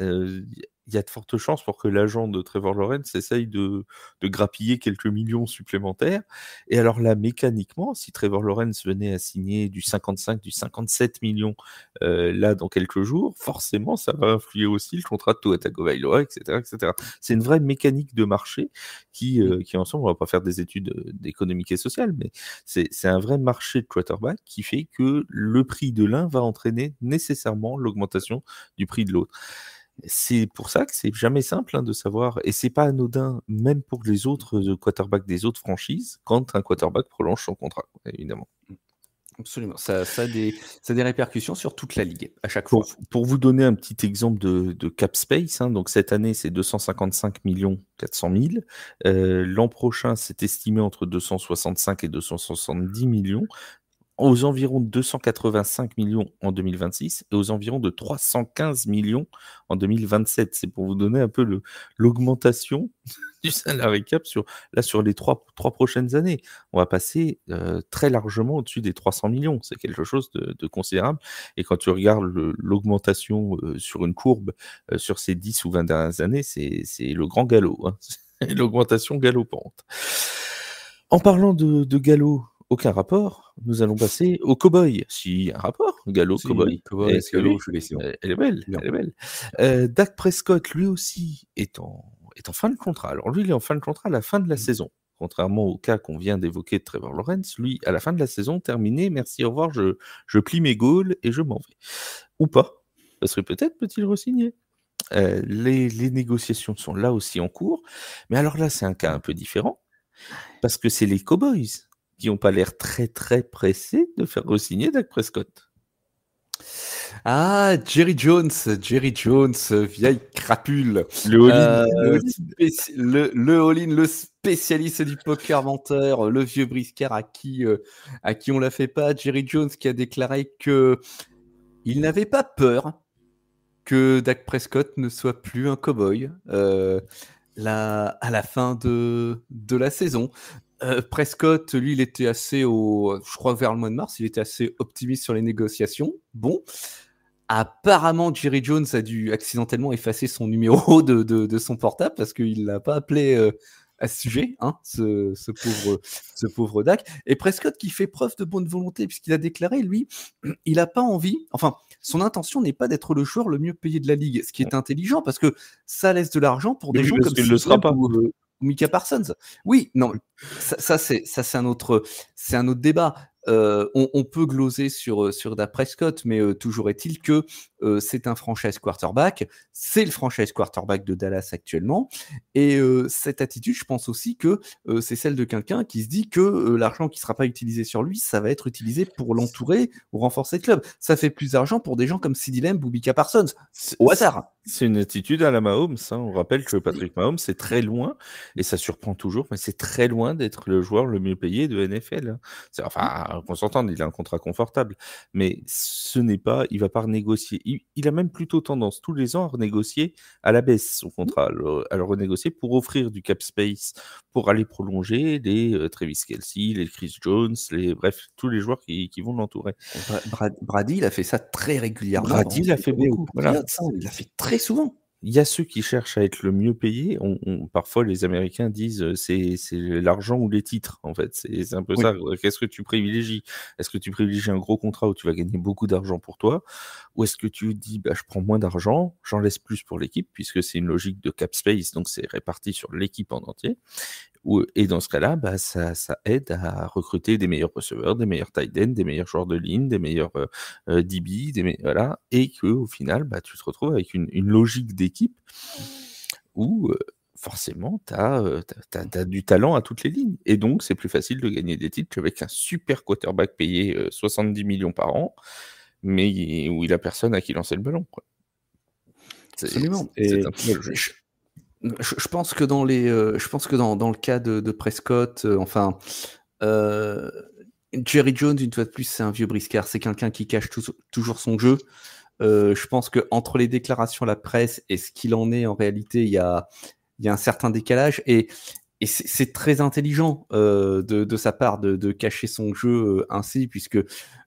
il y a de fortes chances pour que l'agent de Trevor Lawrence essaye de grappiller quelques millions supplémentaires. Et alors là, mécaniquement, si Trevor Lawrence venait à signer du 55, du 57 millions là dans quelques jours, forcément, ça va influer aussi le contrat de Tua Tagovailoa, etc., etc. C'est une vraie mécanique de marché qui ensemble, on va pas faire des études d'économique et sociale, mais c'est un vrai marché de quarterback qui fait que le prix de l'un va entraîner nécessairement l'augmentation du prix de l'autre. C'est pour ça que c'est jamais simple hein, de savoir, et c'est pas anodin, même pour les autres quarterbacks des autres franchises, quand un quarterback prolonge son contrat, évidemment. Absolument, ça a des répercussions sur toute la ligue, à chaque fois. Pour vous donner un petit exemple de cap space, hein, donc cette année c'est 255 400 000, l'an prochain c'est estimé entre 265 et 270 millions. aux environs de 285 millions en 2026 et aux environs de 315 millions en 2027. C'est pour vous donner un peu l'augmentation du salary cap sur les trois prochaines années. On va passer très largement au-dessus des 300 millions. C'est quelque chose de considérable. Et quand tu regardes l'augmentation sur une courbe sur ces 10 ou 20 dernières années, c'est le grand galop. Hein. C'est l'augmentation galopante. En parlant de galop, aucun rapport. Nous allons passer au cow-boy. Si, un rapport. Gallo, Si, cow-boy. Cowboy, Eh, Gallo, oui, je l'ai, c'est bon. elle est belle, Bien. elle est belle. Dak Prescott, lui aussi, est en fin de contrat. Alors lui, il est en fin de contrat à la fin de la saison. Contrairement au cas qu'on vient d'évoquer de Trevor Lawrence, lui, à la fin de la saison, terminé, merci, au revoir, je plie mes gaules et je m'en vais. Ou pas, parce que peut-être peut-il re-signer. Les négociations sont là aussi en cours, mais alors là, c'est un cas un peu différent, parce que c'est les Cowboys qui n'ont pas l'air très très pressés de faire re-signer Dak Prescott. Ah, Jerry Jones, vieille crapule. Le all-in. Le all-in, le spécialiste du poker menteur, le vieux briscard à qui on la fait pas. Jerry Jones qui a déclaré que il n'avait pas peur que Dak Prescott ne soit plus un cow-boy à la fin de la saison. Prescott, lui, il était assez je crois vers le mois de mars, il était assez optimiste sur les négociations. Bon. Apparemment, Jerry Jones a dû accidentellement effacer son numéro de son portable parce qu'il l'a pas appelé à ce sujet, hein, ce pauvre Dak. Et Prescott qui fait preuve de bonne volonté puisqu'il a déclaré, lui, il n'a pas envie, enfin, son intention n'est pas d'être le joueur le mieux payé de la ligue, ce qui est intelligent parce que ça laisse de l'argent pour des gens comme il le sera pas. ou Micah Parsons. Oui, non, ça c'est un autre débat. On peut gloser sur Dak Prescott, mais toujours est-il que c'est un franchise quarterback, c'est le franchise quarterback de Dallas actuellement, et cette attitude, je pense aussi que c'est celle de quelqu'un qui se dit que l'argent qui ne sera pas utilisé sur lui, ça va être utilisé pour l'entourer ou renforcer le club. Ça fait plus d'argent pour des gens comme CeeDee Lamb ou Micah Parsons, au hasard. C'est une attitude à la Mahomes. Hein. On rappelle que Patrick Mahomes, c'est très loin, et ça surprend toujours, mais c'est très loin d'être le joueur le mieux payé de NFL. Hein. Enfin, qu'on s'entende, il a un contrat confortable, mais ce n'est pas, il va pas renégocier. Il a même plutôt tendance tous les ans à renégocier à la baisse son contrat, à le renégocier pour offrir du cap space, pour aller prolonger les Travis Kelce, les Chris Jones, bref, tous les joueurs qui vont l'entourer. Brady, il a fait ça très régulièrement. Brady l'a fait beaucoup. Voilà. Il l'a fait très souvent. Il y a ceux qui cherchent à être le mieux payé. Parfois, les Américains disent c'est l'argent ou les titres, en fait. C'est un peu ça. Qu'est-ce que tu privilégies? Est-ce que tu privilégies un gros contrat où tu vas gagner beaucoup d'argent pour toi? Ou est-ce que tu dis je prends moins d'argent, j'en laisse plus pour l'équipe, puisque c'est une logique de cap space, donc c'est réparti sur l'équipe en entier. Et dans ce cas-là, ça aide à recruter des meilleurs receveurs, des meilleurs tight ends, des meilleurs joueurs de ligne, des meilleurs DB, voilà, et qu'au final, tu te retrouves avec une logique d'équipe où forcément, tu as du talent à toutes les lignes. Et donc, c'est plus facile de gagner des titres qu'avec un super quarterback payé 70 millions par an, mais où il a personne à qui lancer le ballon. Quoi. Absolument. C'est un peu le jeu. Je pense que dans le cas de Prescott, Jerry Jones, une fois de plus, c'est un vieux briscard. C'est quelqu'un qui cache toujours son jeu. Je pense que entre les déclarations à la presse et ce qu'il en est en réalité, il y a un certain décalage. Et c'est très intelligent de sa part de cacher son jeu ainsi, puisque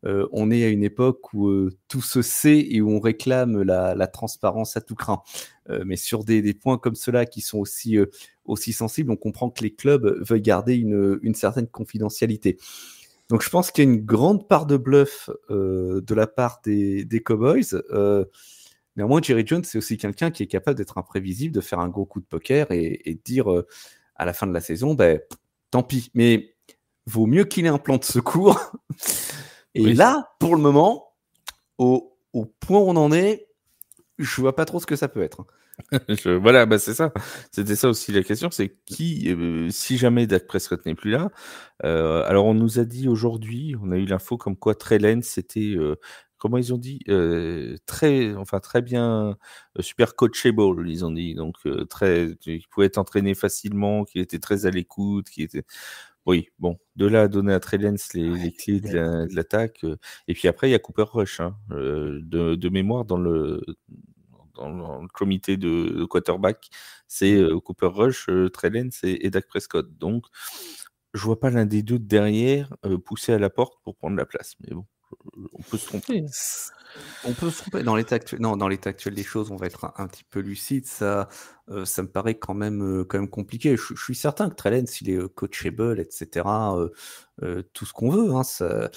on est à une époque où tout se sait et où on réclame la transparence à tout craint. Mais sur des points comme cela qui sont aussi sensibles, on comprend que les clubs veulent garder une certaine confidentialité. Donc je pense qu'il y a une grande part de bluff de la part des Cowboys. Néanmoins, Jerry Jones, c'est aussi quelqu'un qui est capable d'être imprévisible, de faire un gros coup de poker et de dire à la fin de la saison, tant pis. Mais vaut mieux qu'il ait un plan de secours. Et là, pour le moment, au point où on en est, je vois pas trop ce que ça peut être. Voilà, c'est ça. C'était ça aussi la question, c'est qui, si jamais Dak Prescott n'est plus là, alors on nous a dit aujourd'hui, on a eu l'info comme quoi Trey Lance c'était, comment ils ont dit, très bien, super coachable, ils ont dit, donc il pouvait être entraîné facilement, qu'il était très à l'écoute, Oui, bon, de là à donner à Trey Lance les clés de l'attaque, et puis après il y a Cooper Rush, hein, de mémoire dans le comité de quarterback, c'est Cooper Rush, Trey Lance et Dak Prescott. Donc, je vois pas l'un des deux derrière pousser à la porte pour prendre la place. Mais bon, on peut se tromper. On peut se tromper dans l'état actuel. Non, dans l'état actuel des choses, on va être un petit peu lucide. Ça me paraît quand même compliqué. Je suis certain que Trey Lance, il est coachable, etc. Tout ce qu'on veut. Hein, ça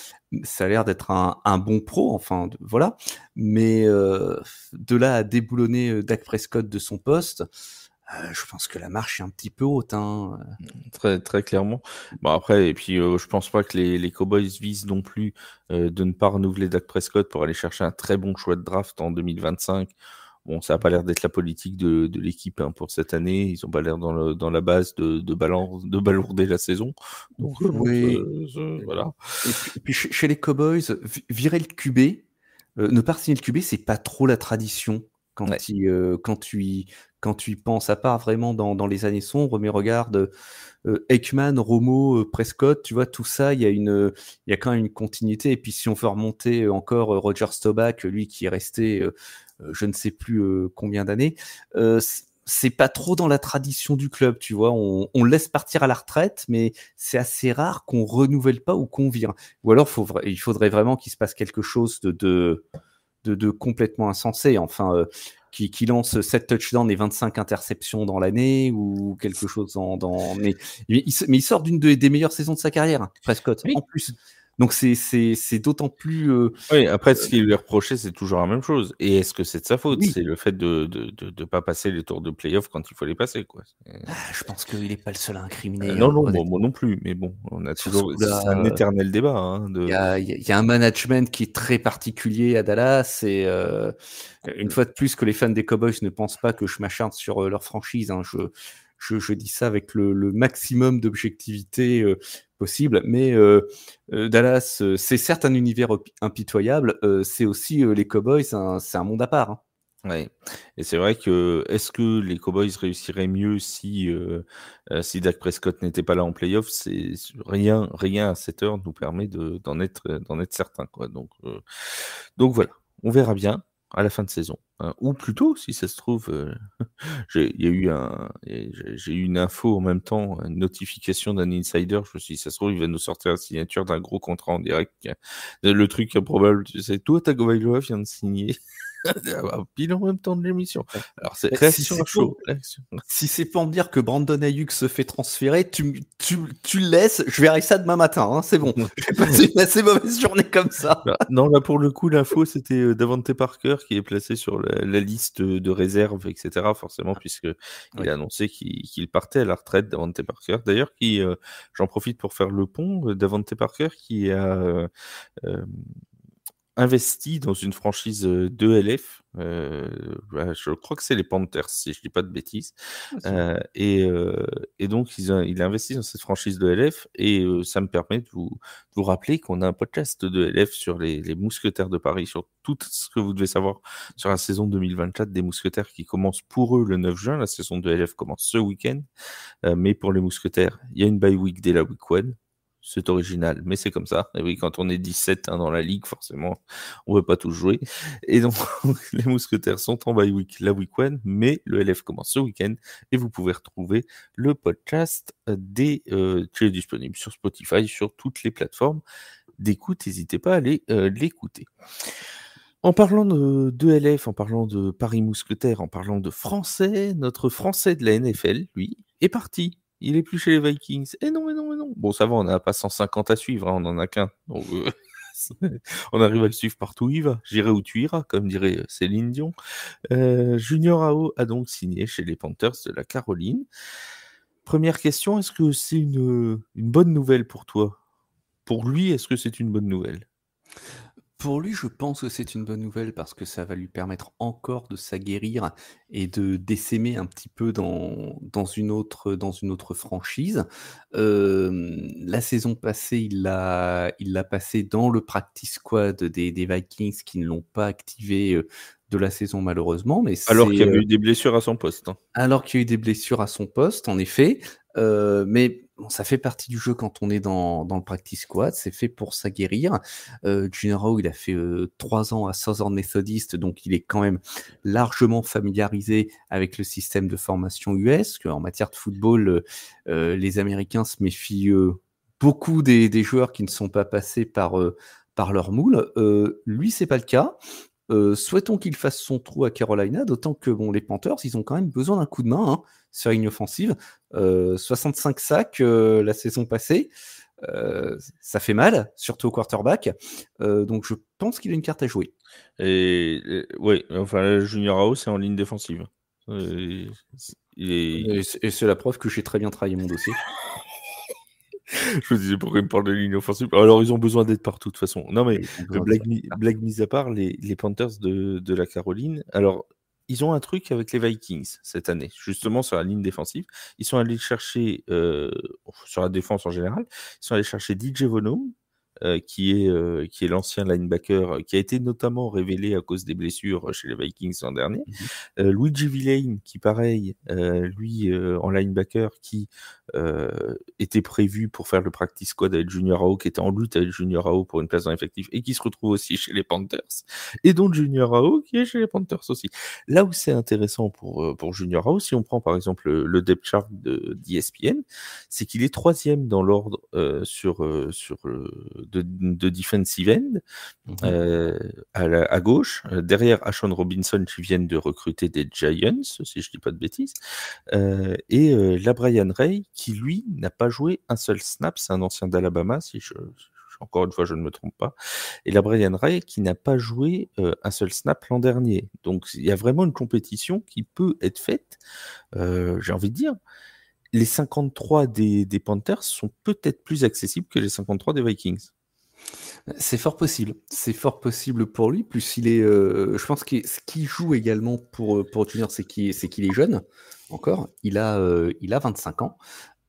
a l'air d'être un bon pro. Enfin, voilà. Mais de là à déboulonner Dak Prescott de son poste, je pense que la marche est un petit peu haute. Hein. Très, très clairement. Bon, après, et puis je pense pas que les Cowboys visent non plus de ne pas renouveler Dak Prescott pour aller chercher un très bon choix de draft en 2025. Bon, ça n'a pas l'air d'être la politique de l'équipe hein, pour cette année. Ils n'ont pas l'air dans la base de balourder la saison. Donc, oui. voilà. Et puis chez les Cowboys, virer le QB, ne pas signer le QB, c'est pas trop la tradition quand, quand tu y penses, à part vraiment dans les années sombres. Mais regarde, Aikman, Romo, Prescott, tu vois, tout ça, il y a quand même une continuité. Et puis si on veut remonter encore Roger Staubach, lui qui est resté je ne sais plus combien d'années, c'est pas trop dans la tradition du club, tu vois. On le laisse partir à la retraite, mais c'est assez rare qu'on renouvelle pas ou qu'on vire. Ou alors, il faudrait vraiment qu'il se passe quelque chose de complètement insensé. Enfin, qui lance 7 touchdowns et 25 interceptions dans l'année ou quelque chose mais il sort d'une des meilleures saisons de sa carrière, hein, Prescott, Oui. en plus. Donc c'est d'autant plus. Oui, après, ce qui lui est reproché, c'est toujours la même chose. Et est-ce que c'est de sa faute? Oui. C'est le fait de pas passer les tours de playoff quand il faut les passer, quoi. Je pense qu'il n'est pas le seul à incriminer. Non, Hein, non, moi non plus. Mais bon, on a sur ce toujours. coup-là, C'est un éternel débat. Hein, il y a un management qui est très particulier à Dallas et une fois de plus que les fans des Cowboys ne pensent pas que je m'acharne sur leur franchise. Hein, je dis ça avec le maximum d'objectivité possible, mais Dallas, c'est certes un univers impitoyable, c'est aussi les Cowboys, c'est un monde à part. Hein. Ouais. Et c'est vrai que est-ce que les Cowboys réussiraient mieux si Dak Prescott n'était pas là en playoff? C'est rien à cette heure nous permet d'en être certain, quoi. Donc voilà, on verra bien à la fin de saison, hein. Ou plutôt, si ça se trouve, il y a eu j'ai eu une info en même temps, une notification d'un insider. Je me suis dit, ça se trouve, il va nous sortir la signature d'un gros contrat en direct. Le truc improbable, tu sais, toi, Tagovailoa vient de signer. Pile en même temps de l'émission. Alors, c'est réaction à chaud. Si c'est pour me dire que Brandon Ayuk se fait transférer, tu le laisses, je verrai ça demain matin, hein, c'est bon. Je vais passer une assez mauvaise journée comme ça. Non, là, pour le coup, l'info, c'était Davante Parker qui est placé sur la liste de réserve, etc. Forcément, puisqu'il a annoncé qu'il partait à la retraite, Davante Parker. D'ailleurs, j'en profite pour faire le pont, Davante Parker qui a investi dans une franchise de LF. Je crois que c'est les Panthers, si je dis pas de bêtises. Et donc, il a investi dans cette franchise de LF. Et ça me permet de vous rappeler qu'on a un podcast de LF sur les Mousquetaires de Paris, sur tout ce que vous devez savoir sur la saison 2024 des Mousquetaires qui commence pour eux le 9 juin. La saison de LF commence ce week-end. Mais pour les Mousquetaires, il y a une bye week dès la week 1. C'est original, mais c'est comme ça. Et oui, quand on est 17 dans la ligue, forcément, on ne veut pas tous jouer. Et donc, les Mousquetaires sont en bye week la week 1, mais le LF commence ce week-end et vous pouvez retrouver le podcast qui est disponible sur Spotify, sur toutes les plateformes d'écoute. N'hésitez pas à aller l'écouter. En parlant de LF, en parlant de Paris Mousquetaires, en parlant de Français, notre Français de la NFL, lui, est parti. Il est plus chez les Vikings. Et non. Bon, ça va, on n'a pas 150 à suivre, hein, on en a qu'un. Donc, on arrive à le suivre partout où il va. J'irai où tu iras, comme dirait Céline Dion. Junior Ao a donc signé chez les Panthers de la Caroline. Première question, est-ce que c'est une bonne nouvelle pour toi? Pour lui, est-ce que c'est une bonne nouvelle? Pour lui, je pense que c'est une bonne nouvelle parce que ça va lui permettre encore de s'aguerrir et de d'essaimer un petit peu dans une autre franchise. La saison passée, il l'a passé dans le practice squad des Vikings qui ne l'ont pas activé de la saison malheureusement. Mais alors qu'il y avait eu des blessures à son poste. Hein. Alors qu'il y a eu des blessures à son poste, en effet. Mais bon, ça fait partie du jeu quand on est dans le practice squad, c'est fait pour s'aguerrir. Junior Howe, il a fait 3 ans à Southern Methodist, donc il est quand même largement familiarisé avec le système de formation US. En matière de football, les Américains se méfient beaucoup des joueurs qui ne sont pas passés par leur moule. Lui, c'est pas le cas. Souhaitons qu'il fasse son trou à Carolina, d'autant que bon, les Panthers, ils ont quand même besoin d'un coup de main hein, sur la ligne offensive. 65 sacs la saison passée, ça fait mal, surtout au quarterback. Donc je pense qu'il a une carte à jouer. Oui, enfin, Junior House, c'est en ligne défensive. Et c'est la preuve que j'ai très bien travaillé mon dossier. Je me disais pourquoi ils me parlent de ligne offensive. Alors, ils ont besoin d'être partout, de toute façon. Non, mais blague mise à part, les Panthers de la Caroline, alors, ils ont un truc avec les Vikings cette année, justement sur la ligne défensive. Ils sont allés chercher, sur la défense en général, ils sont allés chercher DJ Vonum, qui est l'ancien linebacker, qui a été notamment révélé à cause des blessures chez les Vikings l'an dernier. Luigi Villain, qui pareil, lui en linebacker, qui était prévu pour faire le practice squad avec Junior Howe, qui était en lutte avec Junior Howe pour une place dans l'effectif, et qui se retrouve aussi chez les Panthers, et donc Junior Howe qui est chez les Panthers aussi. Là où c'est intéressant pour Junior Howe, si on prend par exemple le depth chart d'ESPN, c'est qu'il est 3e dans l'ordre de defensive end, à gauche, derrière Ashon Robinson qui viennent de recruter des Giants, si je dis pas de bêtises, et la Brian Ray qui lui n'a pas joué un seul snap, c'est un ancien d'Alabama, encore une fois je ne me trompe pas, et la Brian Ray qui n'a pas joué un seul snap l'an dernier. Donc il y a vraiment une compétition qui peut être faite, j'ai envie de dire. Les 53 des Panthers sont peut-être plus accessibles que les 53 des Vikings. C'est fort possible. C'est fort possible pour lui. Plus il est, je pense que ce qui joue également pour Junior, c'est qu'il est jeune encore. Il a 25 ans.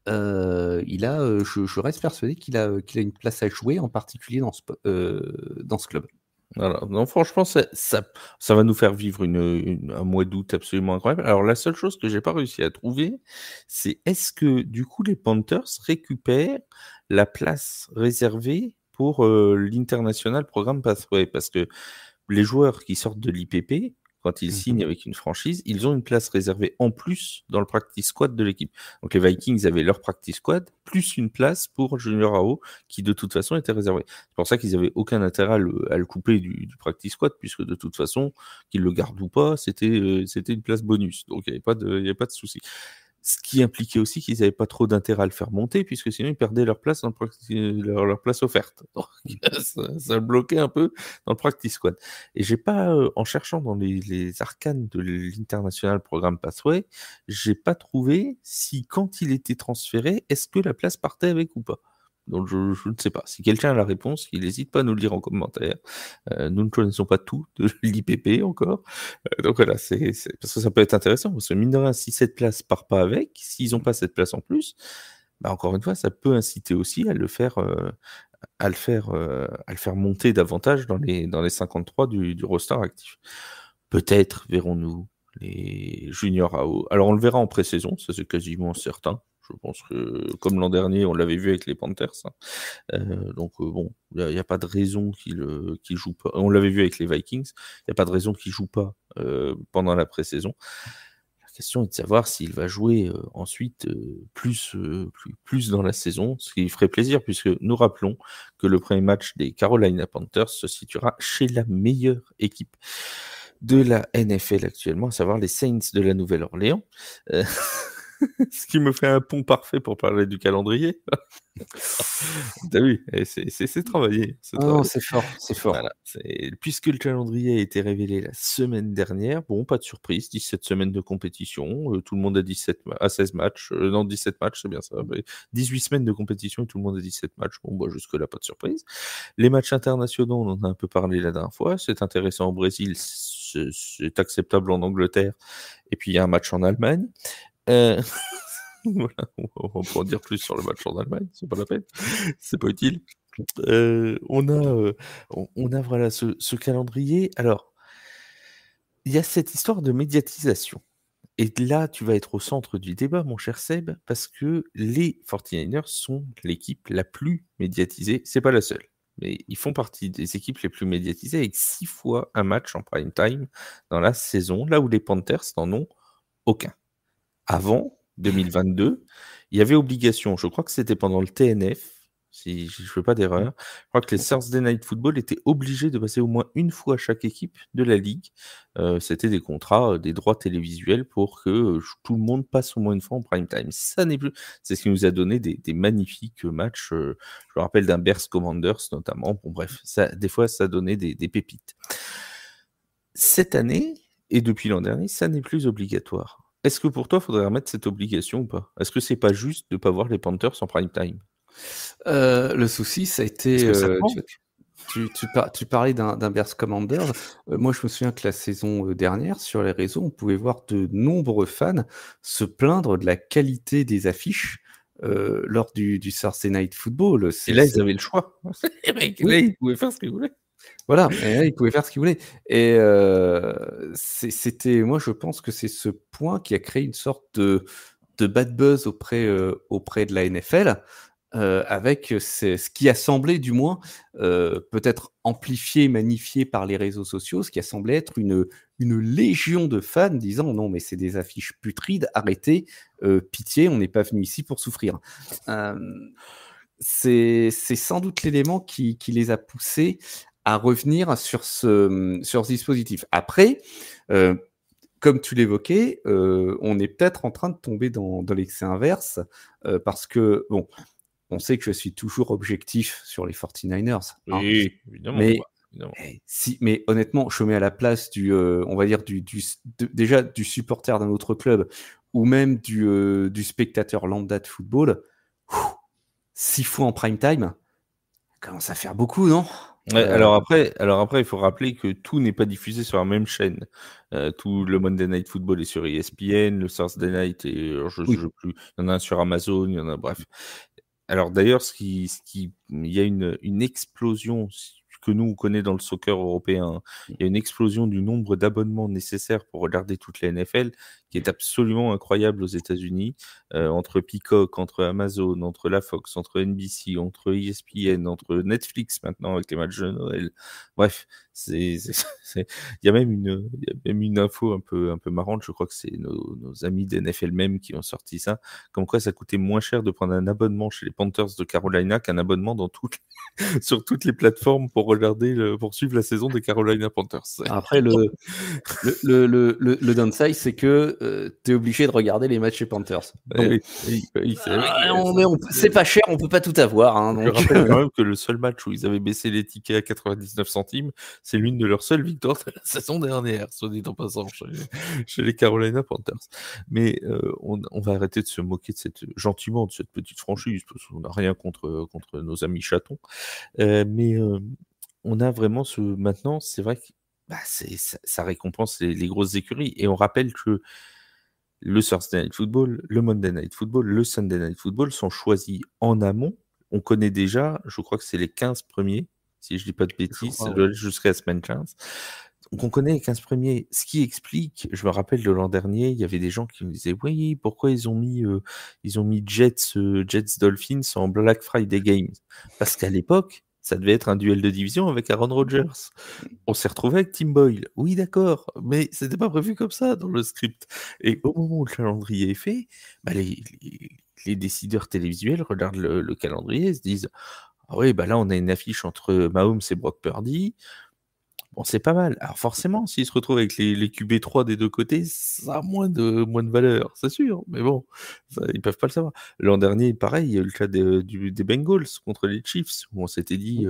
Je reste persuadé qu'il a une place à jouer, en particulier dans ce club. Voilà. Non, franchement, ça va nous faire vivre un mois d'août absolument incroyable. Alors, la seule chose que j'ai pas réussi à trouver, c'est est-ce que, du coup, les Panthers récupèrent la place réservée pour l'International Programme Pathway? Parce que les joueurs qui sortent de l'IPP, quand ils signent avec une franchise, ils ont une place réservée en plus dans le practice squad de l'équipe. Donc les Vikings avaient leur practice squad, plus une place pour Junior Howe, qui de toute façon était réservée. C'est pour ça qu'ils n'avaient aucun intérêt à le couper du practice squad, puisque de toute façon, qu'ils le gardent ou pas, c'était une place bonus. Donc il n'y avait pas de souci. Ce qui impliquait aussi qu'ils n'avaient pas trop d'intérêt à le faire monter, puisque sinon ils perdaient leur place, leur place offerte. Donc, ça bloquait un peu dans le practice squad. Et j'ai pas, en cherchant dans les arcanes de l'International Programme Pathway, j'ai pas trouvé si quand il était transféré, est-ce que la place partait avec ou pas. Donc je ne sais pas. Si quelqu'un a la réponse, il n'hésite pas à nous le dire en commentaire. Nous ne connaissons pas tout de l'IPP encore. Donc voilà, parce que ça peut être intéressant. Parce que mine de rien, si cette place part pas avec, s'ils n'ont pas cette place en plus, bah encore une fois, ça peut inciter aussi à le faire monter davantage dans les 53 du roster actif. Peut-être verrons-nous les juniors à haut. Alors on le verra en pré-saison, ça c'est quasiment certain. Je pense que, comme l'an dernier, on l'avait vu avec les Panthers. Donc, bon, il n'y a pas de raison qu'il joue pas. On l'avait vu avec les Vikings. Il n'y a pas de raison qu'il joue pas pendant la pré-saison. La question est de savoir s'il va jouer ensuite plus dans la saison, ce qui ferait plaisir, puisque nous rappelons que le premier match des Carolina Panthers se situera chez la meilleure équipe de la NFL actuellement, à savoir les Saints de la Nouvelle-Orléans. Ce qui me fait un pont parfait pour parler du calendrier. T'as vu, c'est travaillé. Non, c'est fort, c'est fort. Voilà, puisque le calendrier a été révélé la semaine dernière, bon, pas de surprise, 17 semaines de compétition, tout le monde a 16 matchs, non, 17 matchs, c'est bien ça, 18 semaines de compétition et tout le monde a 17 matchs, bon, bah, jusque-là, pas de surprise. Les matchs internationaux, on en a un peu parlé la dernière fois, c'est intéressant au Brésil, c'est acceptable en Angleterre, et puis il y a un match en Allemagne. Voilà, on va pas en dire plus sur le match en Allemagne, c'est pas la peine, c'est pas utile. On a voilà ce calendrier. Alors, il y a cette histoire de médiatisation. Et là, tu vas être au centre du débat, mon cher Seb, parce que les 49ers sont l'équipe la plus médiatisée. C'est pas la seule, mais ils font partie des équipes les plus médiatisées avec 6 fois un match en prime time dans la saison, là où les Panthers n'en ont aucun. Avant 2022, il y avait obligation, je crois que c'était pendant le TNF, si je ne fais pas d'erreur, je crois que les Thursday Night Football étaient obligés de passer au moins une fois chaque équipe de la ligue. C'était des contrats, des droits télévisuels pour que tout le monde passe au moins une fois en prime time. Ça n'est plus. C'est ce qui nous a donné des magnifiques matchs. Je me rappelle d'un Bears Commanders notamment. Bon, bref, ça, des fois, ça donnait des pépites. Cette année, et depuis l'an dernier, ça n'est plus obligatoire. Est-ce que pour toi, il faudrait remettre cette obligation ou pas? Est-ce que c'est pas juste de ne pas voir les Panthers en prime time? Le souci, ça a été. Tu parlais d'un Bears Commanders. Moi, je me souviens que la saison dernière, sur les réseaux, on pouvait voir de nombreux fans se plaindre de la qualité des affiches lors du Thursday Night Football. Et là, ils avaient le choix. Là, ils pouvaient faire ce qu'ils voulaient. Voilà, et là, ils pouvaient faire ce qu'ils voulaient. Et c'était, moi, je pense que c'est ce point qui a créé une sorte de bad buzz auprès de la NFL. Avec ce qui a semblé, du moins, peut-être amplifié, magnifié par les réseaux sociaux, ce qui a semblé être une légion de fans disant non, mais c'est des affiches putrides, arrêtez, pitié, on n'est pas venu ici pour souffrir. C'est sans doute l'élément qui les a poussés à revenir sur ce dispositif. Après, comme tu l'évoquais, on est peut-être en train de tomber dans l'excès inverse, parce que, bon, on sait que je suis toujours objectif sur les 49ers. Hein. Oui, évidemment. Mais, évidemment. mais honnêtement, je mets à la place on va dire, déjà du supporter d'un autre club, ou même du spectateur lambda de football. 6 fois en prime time, ça commence à faire beaucoup, non? Ouais, alors après, il faut rappeler que tout n'est pas diffusé sur la même chaîne. Tout le Monday Night Football est sur ESPN, le Thursday Night et je sais plus. Il y en a un sur Amazon, il y en a bref. Alors d'ailleurs, il y a une explosion que nous on connaît dans le soccer européen. Il y a une explosion du nombre d'abonnements nécessaires pour regarder toute la NFL qui est absolument incroyable aux États-Unis, entre Peacock, entre Amazon, entre la Fox, entre NBC, entre ESPN, entre Netflix maintenant avec les matchs de Noël. Bref, il y a même une info un peu marrante. Je crois que c'est nos amis d'NFL même qui ont sorti ça, comme quoi ça coûtait moins cher de prendre un abonnement chez les Panthers de Carolina qu'un abonnement sur toutes les plateformes pour suivre la saison des Carolina Panthers. Après, le downside, c'est que tu es obligé de regarder les matchs chez Panthers. Oui, c'est pas cher, on peut pas tout avoir. Hein, je rappelle quand même que le seul match où ils avaient baissé les tickets à 99 centimes, c'est l'une de leurs seules victoires de la saison dernière, soit dit en passant, chez les Carolina Panthers. Mais on va arrêter de se moquer gentiment de cette petite franchise, parce qu'on n'a rien contre nos amis chatons. Mais on a vraiment maintenant, c'est vrai que ça récompense les grosses écuries. Et on rappelle que le Thursday Night Football, le Monday Night Football, le Sunday Night Football sont choisis en amont. On connaît déjà, je crois que c'est les 15 premiers, si je ne dis pas de bêtises, jusqu'à la semaine 15. Donc on connaît les 15 premiers, ce qui explique, je me rappelle de l'an dernier, il y avait des gens qui me disaient « Oui, pourquoi ils ont mis Jets Dolphins en Black Friday Games ?» Parce qu'à l'époque, ça devait être un duel de division avec Aaron Rodgers. On s'est retrouvé avec Tim Boyle. Oui, d'accord, mais c'était pas prévu comme ça dans le script. Et au moment où le calendrier est fait, les décideurs télévisuels regardent le calendrier et se disent « Ah oui, là, on a une affiche entre Mahomes et Brock Purdy. » Bon, c'est pas mal. Alors forcément, s'ils se retrouvent avec les QB3 des deux côtés, ça a moins de valeur, c'est sûr. Mais bon, ils peuvent pas le savoir. L'an dernier, pareil, il y a eu le cas des Bengals contre les Chiefs, où on s'était dit,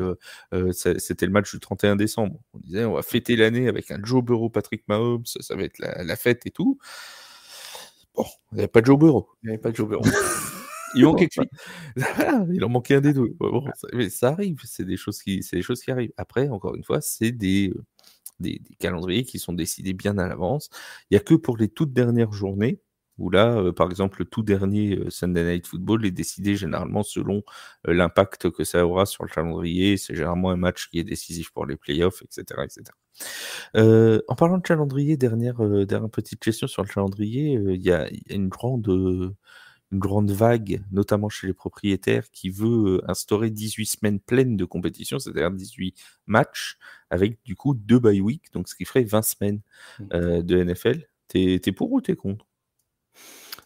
c'était le match du 31 décembre. On disait, on va fêter l'année avec un Joe Burrow, Patrick Mahomes, ça va être la fête et tout. Bon, il n'y avait pas de Joe Burrow. Il manquait que lui. Il en manquait un des deux. Bon, mais ça arrive, c'est des choses qui arrivent. Après, encore une fois, c'est des calendriers qui sont décidés bien à l'avance. Il n'y a que pour les toutes dernières journées où là, par exemple, le tout dernier Sunday Night Football est décidé généralement selon l'impact que ça aura sur le calendrier. C'est généralement un match qui est décisif pour les playoffs, etc., etc. En parlant de calendrier, dernière petite question sur le calendrier, il y a une grande vague, notamment chez les propriétaires, qui veut instaurer 18 semaines pleines de compétition, c'est-à-dire 18 matchs, avec du coup 2 bye week, donc ce qui ferait 20 semaines de NFL. T'es pour ou t'es contre?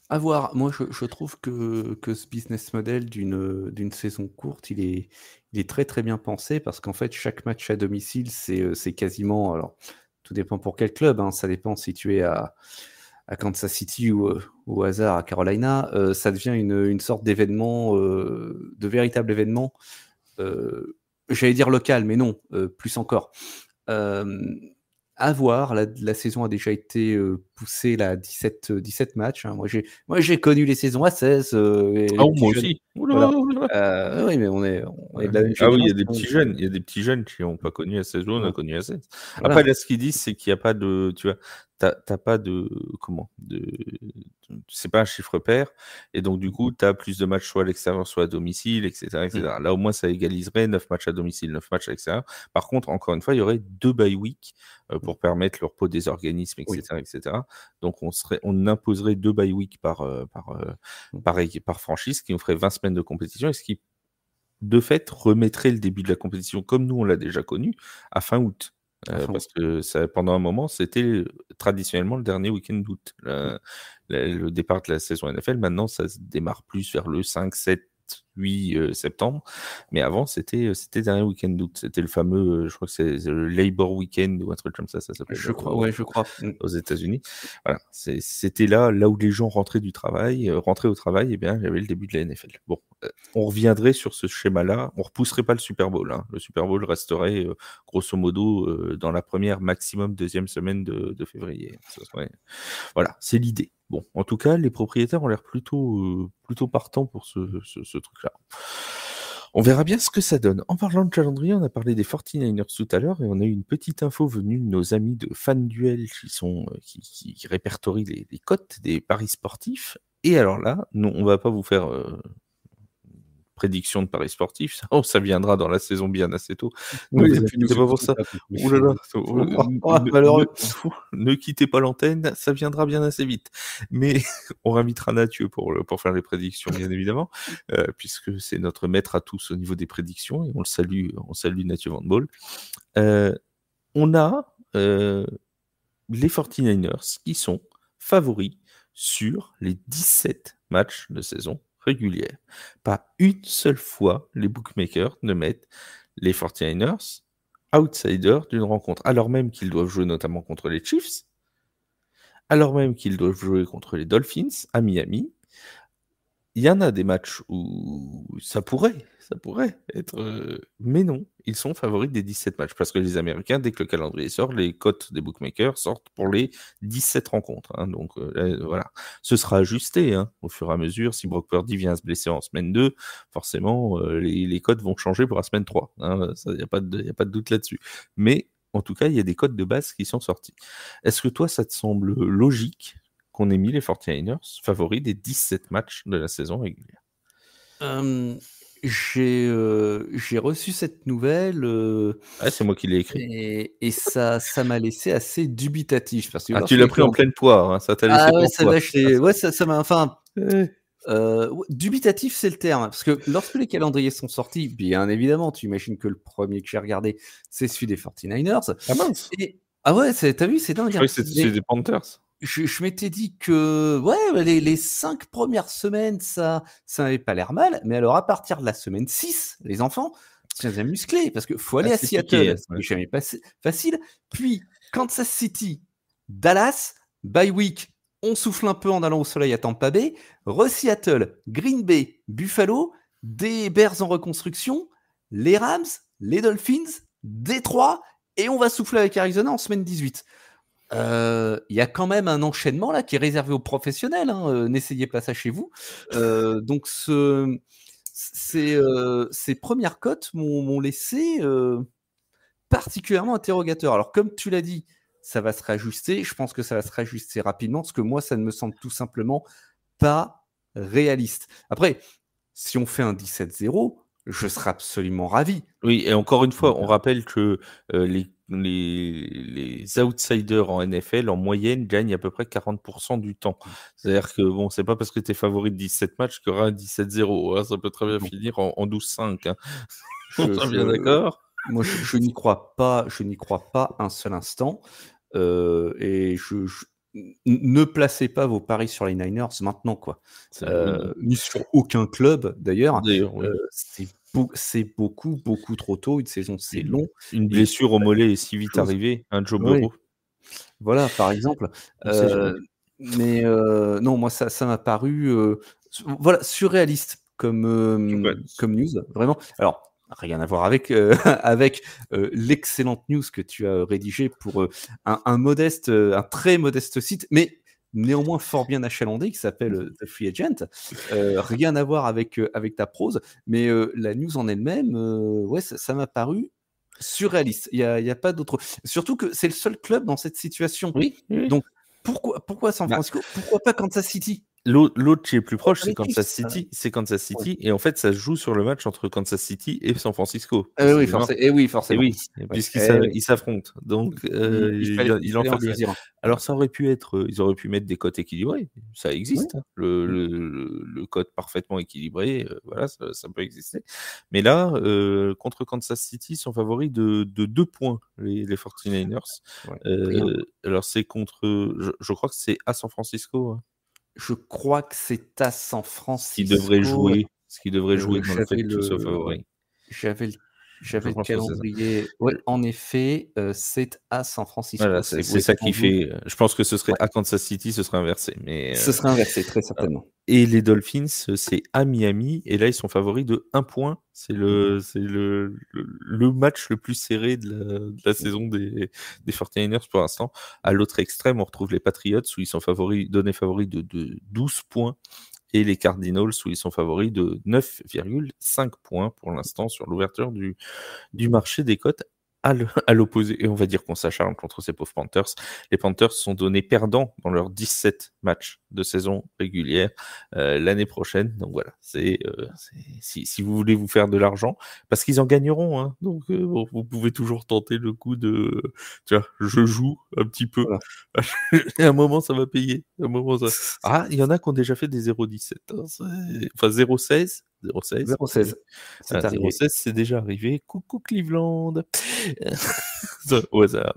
À voir. Moi, je trouve que ce business model d'une saison courte, il est très très bien pensé parce qu'en fait, chaque match à domicile, c'est quasiment. Alors, tout dépend pour quel club, hein, ça dépend si tu es à Kansas City ou au hasard à Carolina, ça devient une sorte d'événement, de véritable événement, j'allais dire local, mais non, plus encore. À voir, la saison a déjà été poussée là, à 17 matchs. Hein. Moi, j'ai connu les saisons à 16. Ah, Les petits moi jeunes. aussi. Voilà. Oula. Oui, mais on est de la même Ah oui, il y a génération. des petits jeunes, il y a des petits jeunes qui n'ont pas connu à 16 jours, on a Voilà. connu à 16. Voilà. Après, là, ce qu'ils disent, c'est qu'il n'y a pas de, tu vois, t'as pas de, c'est pas un chiffre pair, et donc du coup, tu as plus de matchs soit à l'extérieur, soit à domicile, etc., etc. Là, au moins, ça égaliserait 9 matchs à domicile, 9 matchs à l'extérieur. Par contre, encore une fois, il y aurait 2 bye week pour permettre le repos des organismes, etc., Oui. etc. Donc, on imposerait 2 bye week par franchise, ce qui nous ferait 20 semaines de compétition, et ce qui de fait, remettrait le début de la compétition, comme nous on l'a déjà connu, à fin août. Parce que ça, pendant un moment, c'était traditionnellement le dernier week-end d'août, le départ de la saison NFL. Maintenant, ça se démarre plus vers le 5, 7, 8 septembre. Mais avant, c'était le dernier week-end d'août. C'était le fameux, je crois que c'est le Labor Weekend ou un truc comme ça s'appelle. Je crois. Aux États-Unis. Voilà, c'était là où les gens rentraient au travail, et bien, il y avait le début de la NFL. Bon, on reviendrait sur ce schéma-là, on repousserait pas le Super Bowl. Hein. Le Super Bowl resterait grosso modo dans la première, maximum deuxième semaine de février. Voilà, c'est l'idée. Bon, en tout cas, les propriétaires ont l'air plutôt partants pour ce truc-là. On verra bien ce que ça donne. En parlant de calendrier, on a parlé des 49ers tout à l'heure et on a eu une petite info venue de nos amis de FanDuel qui répertorient les cotes des paris sportifs. Et alors là, non, on va pas vous faire prédiction de paris sportifs, ça viendra dans la saison bien assez tôt. Ne vous inquiétez pas pour ça. Ouh là là, ne quittez pas l'antenne, ça viendra bien assez vite. Mais on invitera Mathieu pour faire les prédictions, bien évidemment, puisque c'est notre maître à tous au niveau des prédictions, et on salue Mathieu Van Ball. On a les 49ers qui sont favoris sur les 17 matchs de saison régulière. Pas une seule fois, les bookmakers ne mettent les 49ers outsiders d'une rencontre, alors même qu'ils doivent jouer notamment contre les Chiefs, alors même qu'ils doivent jouer contre les Dolphins à Miami. Il y en a des matchs où ça pourrait être... mais non, ils sont favoris des 17 matchs. Parce que les Américains, dès que le calendrier sort, les cotes des bookmakers sortent pour les 17 rencontres. Hein. Donc voilà, ce sera ajusté au fur et à mesure. Si Brock Purdy vient se blesser en semaine 2, forcément, les cotes vont changer pour la semaine 3. Il n'y a pas de doute là-dessus. Mais en tout cas, il y a des cotes de base qui sont sortis. Est-ce que toi, ça te semble logique qu'on ait mis les 49ers favoris des 17 matchs de la saison régulière? J'ai reçu cette nouvelle. C'est moi qui l'ai écrit. Et ça m'a laissé assez dubitatif. Parce que tu l'as pris en pleine poire, hein, ça t'a laissé ça m'a. Enfin. Dubitatif, c'est le terme. Parce que lorsque les calendriers sont sortis, bien évidemment, tu imagines que le premier que j'ai regardé, c'est celui des 49ers. Ah mince! Ah ouais, t'as vu, c'est dingue. Je croyais que c'était celui des Panthers. Je m'étais dit que les 5 premières semaines, ça n'avait pas l'air mal. Mais alors, à partir de la semaine 6, les enfants, ça devient musclé. Parce qu'il faut aller à Seattle. C'est jamais facile. Puis, Kansas City, Dallas, bye week. On souffle un peu en allant au soleil à Tampa Bay. Seattle, Green Bay, Buffalo, des Bears en reconstruction, les Rams, les Dolphins, Détroit, et on va souffler avec Arizona en semaine 18. Il y a quand même un enchaînement là qui est réservé aux professionnels. N'essayez pas ça chez vous. Donc ces premières cotes m'ont laissé particulièrement interrogateur. Alors comme tu l'as dit, ça va se réajuster. Je pense que ça va se réajuster rapidement, parce que moi, ça ne me semble tout simplement pas réaliste. Après, si on fait un 17-0, je serai absolument ravi. Oui, et encore une fois, on rappelle que les outsiders en NFL, en moyenne, gagnent à peu près 40% du temps. C'est-à-dire que bon, c'est pas parce que tu es favori de 17 matchs qu'il y aura un 17-0. Hein, ça peut très bien finir en 12-5. Hein. On est bien d'accord. Moi, je n'y crois pas. Je n'y crois pas un seul instant. Et ne placez pas vos paris sur les Niners maintenant, quoi. Ni sur aucun club, d'ailleurs. Oui. C'est beaucoup trop tôt. Une saison, c'est long. Une blessure au mollet est si vite arrivée. Un Joe Burrow. Voilà, par exemple. Mais non, moi, ça m'a paru voilà, surréaliste comme news, vraiment. Alors, rien à voir avec, avec l'excellente news que tu as rédigée pour un très modeste site, mais néanmoins fort bien achalandé, qui s'appelle The Free Agent. Rien à voir avec ta prose, mais la news en elle-même, ouais, ça m'a paru surréaliste. Il y a pas d'autre. Surtout que c'est le seul club dans cette situation. Oui. Donc pourquoi San Francisco ? Pourquoi pas Kansas City ? L'autre qui est plus proche, c'est Kansas City. C'est Kansas City. Et en fait, ça se joue sur le match entre Kansas City et San Francisco. Oui, forcément. Puisqu'ils s'affrontent. Donc, il en faut dire. Alors, ça aurait pu être. Ils auraient pu mettre des cotes équilibrées. Ça existe. Hein. Le code parfaitement équilibré, voilà, ça peut exister. Mais là, contre Kansas City, ils sont favoris de 2 points, les 49ers. Alors, c'est contre. Je crois que c'est à San Francisco. Hein. Je crois que c'est à San Francisco. Ce qui devrait jouer dans le fait que tu sois favori. J'avais le calendrier. Oui, en effet, c'est à San Francisco. Voilà, c'est ça qui fait. Je pense que ce serait à Kansas City, ce serait inversé. Mais, ce serait inversé, très certainement. Et les Dolphins, c'est à Miami. Et là, ils sont favoris de 1 point. C'est le match le plus serré de la saison des 49ers pour l'instant. À l'autre extrême, on retrouve les Patriots où ils sont donnés favoris de 12 points. Et les Cardinals où ils sont favoris de 9,5 points pour l'instant sur l'ouverture du marché des cotes. À l'opposé, et on va dire qu'on s'acharne contre ces pauvres Panthers. Les Panthers sont donnés perdants dans leurs 17 matchs de saison régulière l'année prochaine. Donc voilà, si vous voulez vous faire de l'argent, parce qu'ils en gagneront. Hein, donc vous pouvez toujours tenter le coup de, tu vois, je joue un petit peu. Voilà. Et à un moment, ça va payer. À un moment, Ah, il y en a qui ont déjà fait des 0,17. Hein, enfin, 0,16. 0,16. C'est arrivé. 0,16, c'est déjà arrivé. Coucou Cleveland. Au hasard.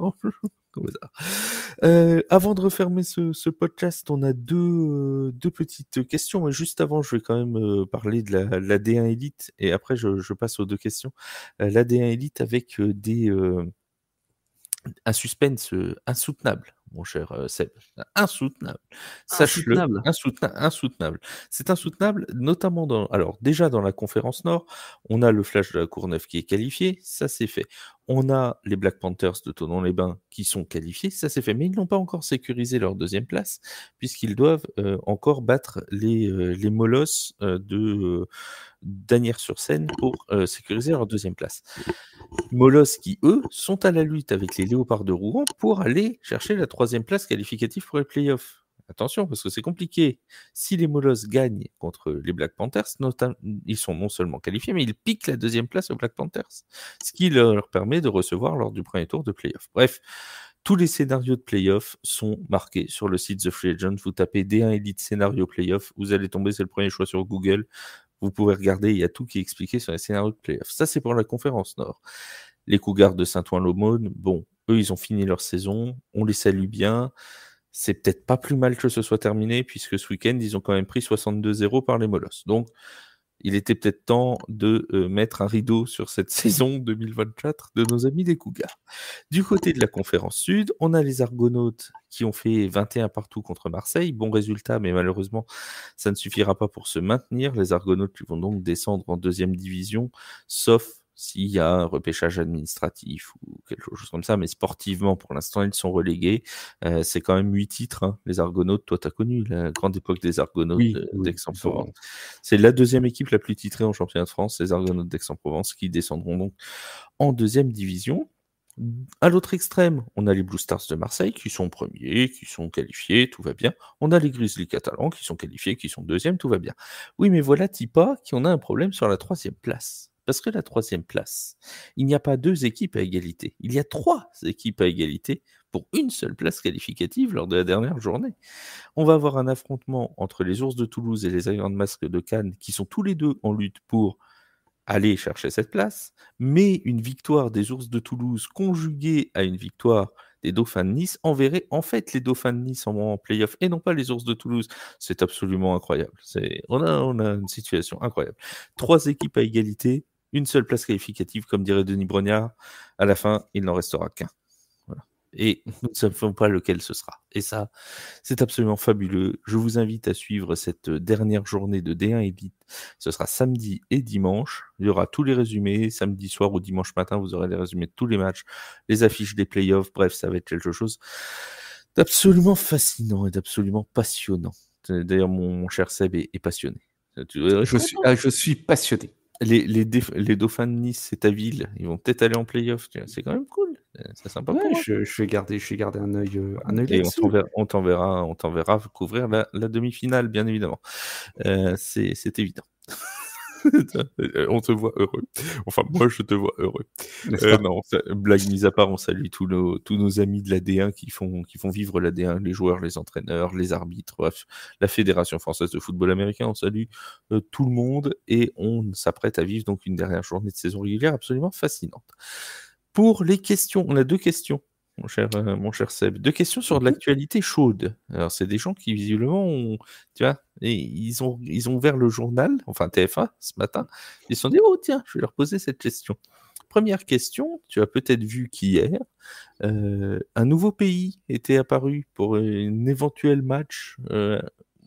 Avant de refermer ce podcast, on a deux petites questions. Mais juste avant, je vais quand même parler de la D1 Elite et après je passe aux 2 questions. La D1 Elite avec un suspense insoutenable. Mon cher Seb, insoutenable. Sache-le, insoutenable. C'est insoutenable, notamment déjà dans la conférence Nord, on a le Flash de la Courneuve qui est qualifié, ça c'est fait. On a les Black Panthers de Thonon-les-Bains qui sont qualifiés, ça c'est fait. Mais ils n'ont pas encore sécurisé leur 2e place, puisqu'ils doivent encore battre les Molosses d'Asnières-sur-Seine pour sécuriser leur 2e place. Molosses qui, eux, sont à la lutte avec les Léopards de Rouen pour aller chercher la 3e place qualificative pour les playoffs. Attention, parce que c'est compliqué. Si les Molosses gagnent contre les Black Panthers, ils sont non seulement qualifiés, mais ils piquent la 2e place aux Black Panthers, ce qui leur permet de recevoir lors du premier tour de playoff. Bref, tous les scénarios de playoff sont marqués sur le site The Free Agent. Vous tapez D1 Elite scénario playoff, vous allez tomber, c'est le premier choix sur Google. Vous pouvez regarder, il y a tout qui est expliqué sur les scénarios de playoff. Ça, c'est pour la conférence Nord. Les Cougars de Saint-Ouen-l'Aumône, bon, eux, ils ont fini leur saison. On les salue bien. C'est peut-être pas plus mal que ce soit terminé, puisque ce week-end, ils ont quand même pris 62-0 par les Molosses. Donc, il était peut-être temps de mettre un rideau sur cette saison 2024 de nos amis des Cougars. Du côté de la conférence Sud, on a les Argonautes qui ont fait 21 partout contre Marseille. Bon résultat, mais malheureusement, ça ne suffira pas pour se maintenir. Les Argonautes qui vont donc descendre en 2e division, sauf s'il y a un repêchage administratif ou quelque chose comme ça, mais sportivement, pour l'instant, ils sont relégués. C'est quand même 8 titres, hein, les Argonautes. Toi, tu as connu la grande époque des Argonautes d'Aix-en-Provence. C'est la 2e équipe la plus titrée en championnat de France, les Argonautes d'Aix-en-Provence, qui descendront donc en 2e division. À l'autre extrême, on a les Blue Stars de Marseille qui sont premiers, qui sont qualifiés, tout va bien. On a les Grizzlies catalans qui sont qualifiés, qui sont deuxièmes, tout va bien. Oui, mais voilà Tipa qu'on a un problème sur la 3e place. Parce que la 3e place, il n'y a pas 2 équipes à égalité. Il y a 3 équipes à égalité pour une seule place qualificative lors de la dernière journée. On va avoir un affrontement entre les Ours de Toulouse et les Iron Masks de Cannes qui sont tous les deux en lutte pour aller chercher cette place, mais une victoire des Ours de Toulouse conjuguée à une victoire des Dauphins de Nice enverrait en fait les Dauphins de Nice en play-off et non pas les Ours de Toulouse. C'est absolument incroyable. On a une situation incroyable. 3 équipes à égalité, une seule place qualificative, comme dirait Denis Brognard. À la fin, il n'en restera qu'un. Voilà. Et nous ne savons pas lequel ce sera. Et ça, c'est absolument fabuleux. Je vous invite à suivre cette dernière journée de D1 Elite. Ce sera samedi et dimanche. Il y aura tous les résumés. Samedi soir ou dimanche matin, vous aurez les résumés de tous les matchs, les affiches des playoffs. Bref, ça va être quelque chose d'absolument fascinant et d'absolument passionnant. D'ailleurs, mon cher Seb est passionné. Je suis passionné. Les Dauphins de Nice, c'est ta ville. Ils vont peut-être aller en playoff. C'est quand même cool. C'est sympa pour eux. Je vais garder un œil Et là-dessus. on t'enverra couvrir la demi-finale, bien évidemment. C'est évident. On te voit heureux. Enfin, moi, je te vois heureux. Non, blague mise à part, on salue tous nos amis de la D1 qui font vivre la D1, les joueurs, les entraîneurs, les arbitres, bref, la Fédération française de football américain. On salue tout le monde et on s'apprête à vivre donc une dernière journée de saison régulière absolument fascinante. Pour les questions, on a 2 questions. Mon cher Seb, 2 questions sur de l'actualité chaude. Alors, c'est des gens qui, visiblement, tu vois, ils ont ouvert le journal, enfin TF1, ce matin. Ils se sont dit, oh tiens, je vais leur poser cette question. Première question, tu as peut-être vu qu'hier, un nouveau pays était apparu pour un éventuel match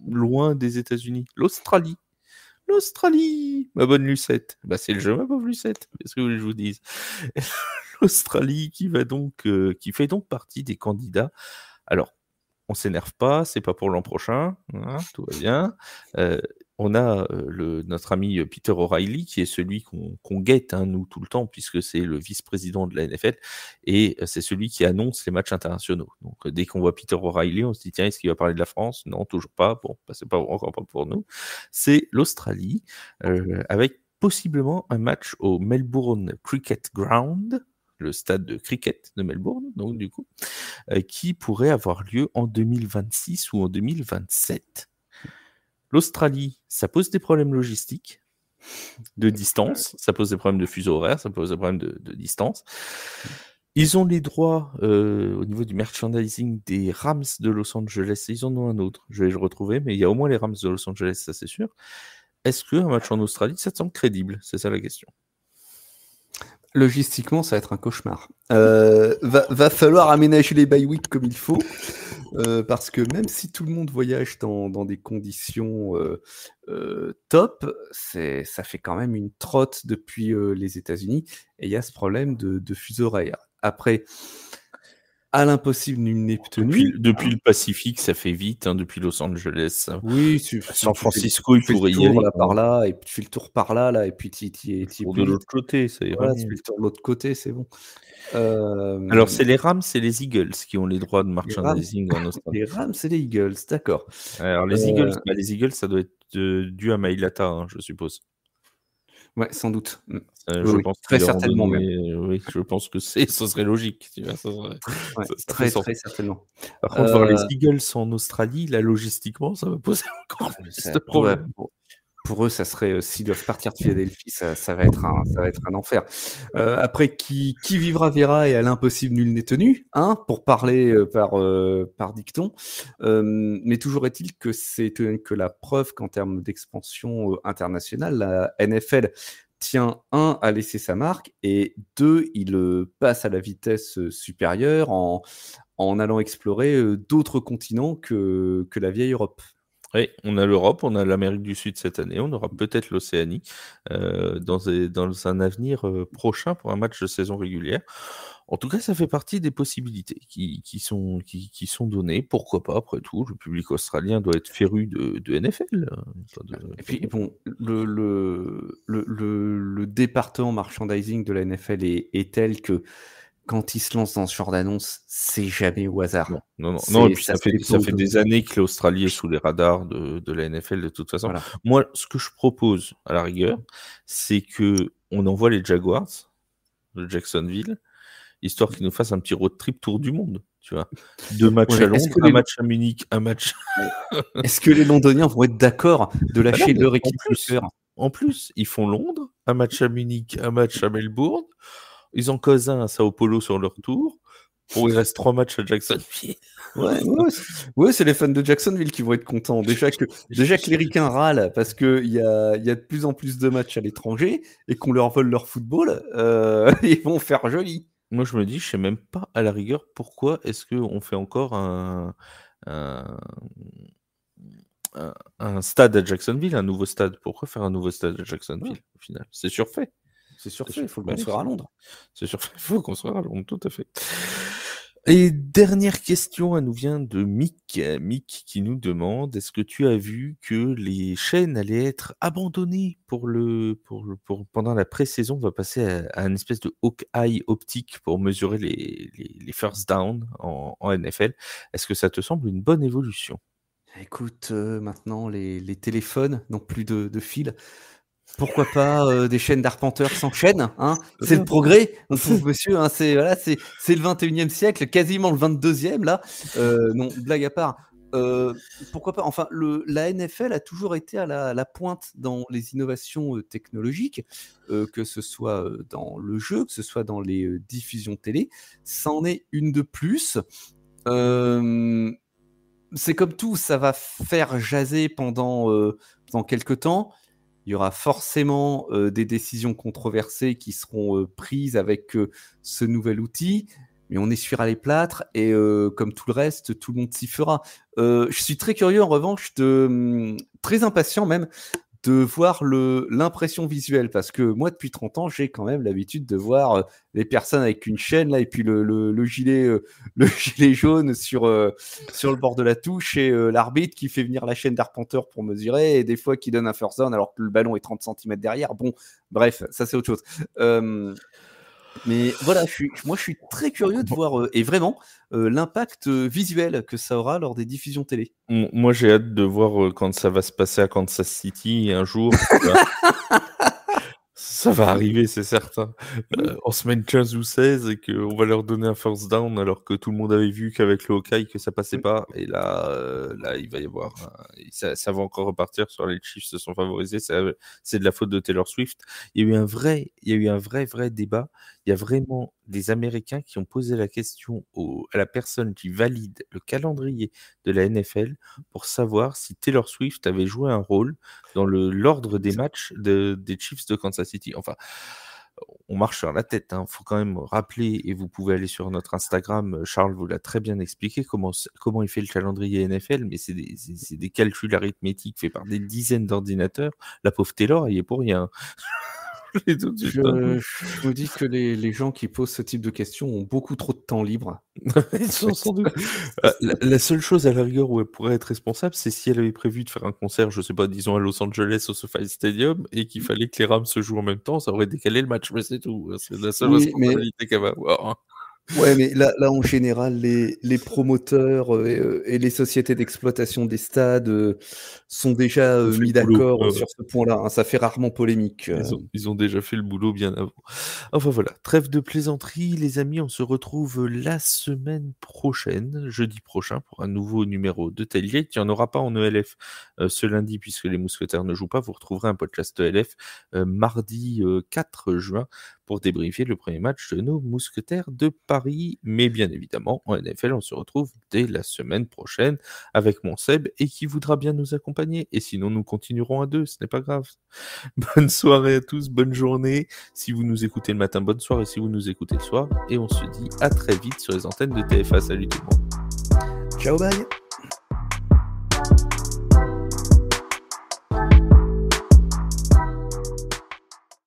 loin des États-Unis, l'Australie. L'Australie, ma bonne Lucette. Bah, c'est le jeu, ma pauvre Lucette. Qu'est-ce que vous voulez que je vous dise? L'Australie qui fait donc partie des candidats. Alors, on s'énerve pas, c'est pas pour l'an prochain, hein, tout va bien. On a notre ami Peter O'Reilly, qui est celui qu'on guette, hein, nous, tout le temps, puisque c'est le vice-président de la NFL, et c'est celui qui annonce les matchs internationaux. Donc, dès qu'on voit Peter O'Reilly, on se dit, tiens, est-ce qu'il va parler de la France? Non, toujours pas. Bon, bah, c'est pas encore pas pour nous. C'est l'Australie, avec possiblement un match au Melbourne Cricket Ground, le stade de cricket de Melbourne, donc du coup, qui pourrait avoir lieu en 2026 ou en 2027. L'Australie, ça pose des problèmes logistiques, de distance, ça pose des problèmes de fuseau horaire, ça pose des problèmes de distance. Ils ont les droits au niveau du merchandising des Rams de Los Angeles. Ils en ont un autre, je vais le retrouver, mais il y a au moins les Rams de Los Angeles, ça c'est sûr. Est-ce qu'un match en Australie, ça te semble crédible? C'est ça la question. Logistiquement, ça va être un cauchemar. Va falloir aménager les bye week comme il faut. Parce que même si tout le monde voyage dans des conditions top, ça fait quand même une trotte depuis les États-Unis. Et il y a ce problème de fuseau horaire. Après, à l'impossible, nul n'est tenu. Depuis le Pacifique, ça fait vite, hein, depuis Los Angeles. Oui, San Francisco, il pourrait y aller. Là, par là, et puis tu fais le tour par là, et puis tu y es de l'autre côté, ça ira. Voilà, tu fais le tour de l'autre côté, c'est bon. Alors, c'est les Rams et les Eagles qui ont les droits de merchandising en Australie. Les Rams et les Eagles, d'accord. Alors, les Eagles, ça doit être dû à Mailata, hein, je suppose. Ouais, sans doute. Je pense très certainement. Oui, je pense que ce serait logique. Tu vois, très certainement. Par contre, voir les Eagles en Australie, là, logistiquement, ça va poser encore plus de problèmes. Pour eux, ça serait s'ils doivent partir de Philadelphie, ça va être un enfer. Après, qui vivra verra, et à l'impossible nul n'est tenu, hein, pour parler par dicton. Mais toujours est-il que c'est que la preuve qu'en termes d'expansion internationale, la NFL tient, à laisser sa marque, et 2, il passe à la vitesse supérieure en allant explorer d'autres continents que la vieille Europe. Oui, on a l'Europe, on a l'Amérique du Sud cette année, on aura peut-être l'Océanie dans un avenir prochain pour un match de saison régulière. En tout cas, ça fait partie des possibilités qui sont données. Pourquoi pas, après tout, le public australien doit être féru de NFL. Et puis, bon, le département merchandising de la NFL est tel que quand ils se lancent dans ce genre d'annonce, c'est jamais au hasard. Non, et puis ça fait des années que l'Australie est sous les radars de la NFL de toute façon. Voilà. Moi, ce que je propose, à la rigueur, c'est que on envoie les Jaguars de Jacksonville, histoire qu'ils nous fassent un petit road trip tour du monde, tu vois. 2 matchs à Londres, un match à Munich, un match... Est-ce que les Londoniens vont être d'accord de lâcher leur équipe en plus, ils font Londres, un match à Munich, un match à Melbourne, ils en causent un à Sao Paulo sur leur tour. Il reste 3 matchs à Jacksonville. Ouais, c'est les fans de Jacksonville qui vont être contents. Déjà que les ricains râlent parce qu'il y a de plus en plus de matchs à l'étranger et qu'on leur vole leur football, ils vont faire joli. Moi, je me dis, je sais même pas, à la rigueur, pourquoi est-ce qu'on fait encore un stade à Jacksonville, un nouveau stade. Pourquoi faire un nouveau stade à Jacksonville, au final? C'est surfait. C'est surfait, il faut le construire à Londres. C'est surfait, il faut le construire à Londres, tout à fait. Et dernière question, elle nous vient de Mick. Mick qui nous demande, est-ce que tu as vu que les chaînes allaient être abandonnées pendant la pré-saison? On va passer à une espèce de Hawkeye optique pour mesurer les first down en NFL. Est-ce que ça te semble une bonne évolution? Écoute, maintenant les téléphones n'ont plus de fil. Pourquoi pas des chaînes d'arpenteurs sans chaîne, hein? C'est le progrès, mon pauvre monsieur, hein, c'est le 21e siècle, quasiment le 22e là. Non, blague à part. Pourquoi pas? Enfin, la NFL a toujours été à la pointe dans les innovations technologiques, que ce soit dans le jeu, que ce soit dans les diffusions télé. C'en est une de plus. C'est comme tout, ça va faire jaser pendant quelques temps. Il y aura forcément des décisions controversées qui seront prises avec ce nouvel outil, mais on essuiera les plâtres et comme tout le reste, tout le monde s'y fera. Je suis très curieux en revanche, très impatient même, de voir l'impression visuelle, parce que moi depuis 30 ans j'ai quand même l'habitude de voir les personnes avec une chaîne là et puis le gilet jaune sur le bord de la touche et l'arbitre qui fait venir la chaîne d'arpenteur pour mesurer et des fois qui donne un first down alors que le ballon est 30 cm derrière. Bon, bref, ça c'est autre chose. Mais voilà, moi je suis très curieux de voir et vraiment l'impact visuel que ça aura lors des diffusions télé. Moi j'ai hâte de voir quand ça va se passer à Kansas City un jour. Ça va arriver, c'est certain. En semaine 15 ou 16 et qu'on va leur donner un first down alors que tout le monde avait vu qu'avec le Hawkeye que ça passait pas. Et là, il va y avoir... ça va encore repartir sur les Chiefs se sont favorisés. C'est de la faute de Taylor Swift. Il y a eu un vrai débat. Il y a vraiment des Américains qui ont posé la question à la personne qui valide le calendrier de la NFL pour savoir si Taylor Swift avait joué un rôle dans l'ordre des matchs des Chiefs de Kansas City. Enfin, on marche sur la tête. Faut quand même rappeler, et vous pouvez aller sur notre Instagram, Charles vous l'a très bien expliqué, comment il fait le calendrier NFL, mais c'est des calculs arithmétiques faits par des dizaines d'ordinateurs. La pauvre Taylor, elle y est pour rien. Je me dis que les gens qui posent ce type de questions ont beaucoup trop de temps libre. Sans doute. La seule chose à la rigueur où elle pourrait être responsable, c'est si elle avait prévu de faire un concert, je sais pas, disons à Los Angeles au SoFi Stadium, et qu'il fallait que les Rams se jouent en même temps, ça aurait décalé le match, mais c'est tout. C'est la seule responsabilité qu'elle va avoir. Ouais, mais là, en général, les promoteurs et les sociétés d'exploitation des stades sont déjà mis d'accord sur ce point-là. Ça fait rarement polémique. Ils ont déjà fait le boulot bien avant. Enfin voilà, trêve de plaisanterie, les amis. On se retrouve la semaine prochaine, jeudi prochain, pour un nouveau numéro de Tailgate. Il n'y en aura pas en ELF ce lundi, puisque les Mousquetaires ne jouent pas. Vous retrouverez un podcast ELF mardi 4 juin pour débriefer le premier match de nos Mousquetaires de Paris. Mais bien évidemment, en NFL, on se retrouve dès la semaine prochaine avec mon Seb et qui voudra bien nous accompagner. Et sinon, nous continuerons à 2, ce n'est pas grave. Bonne soirée à tous, bonne journée. Si vous nous écoutez le matin, bonne soirée si vous nous écoutez le soir. Et on se dit à très vite sur les antennes de TFA. Salut tout le monde. Ciao, bye.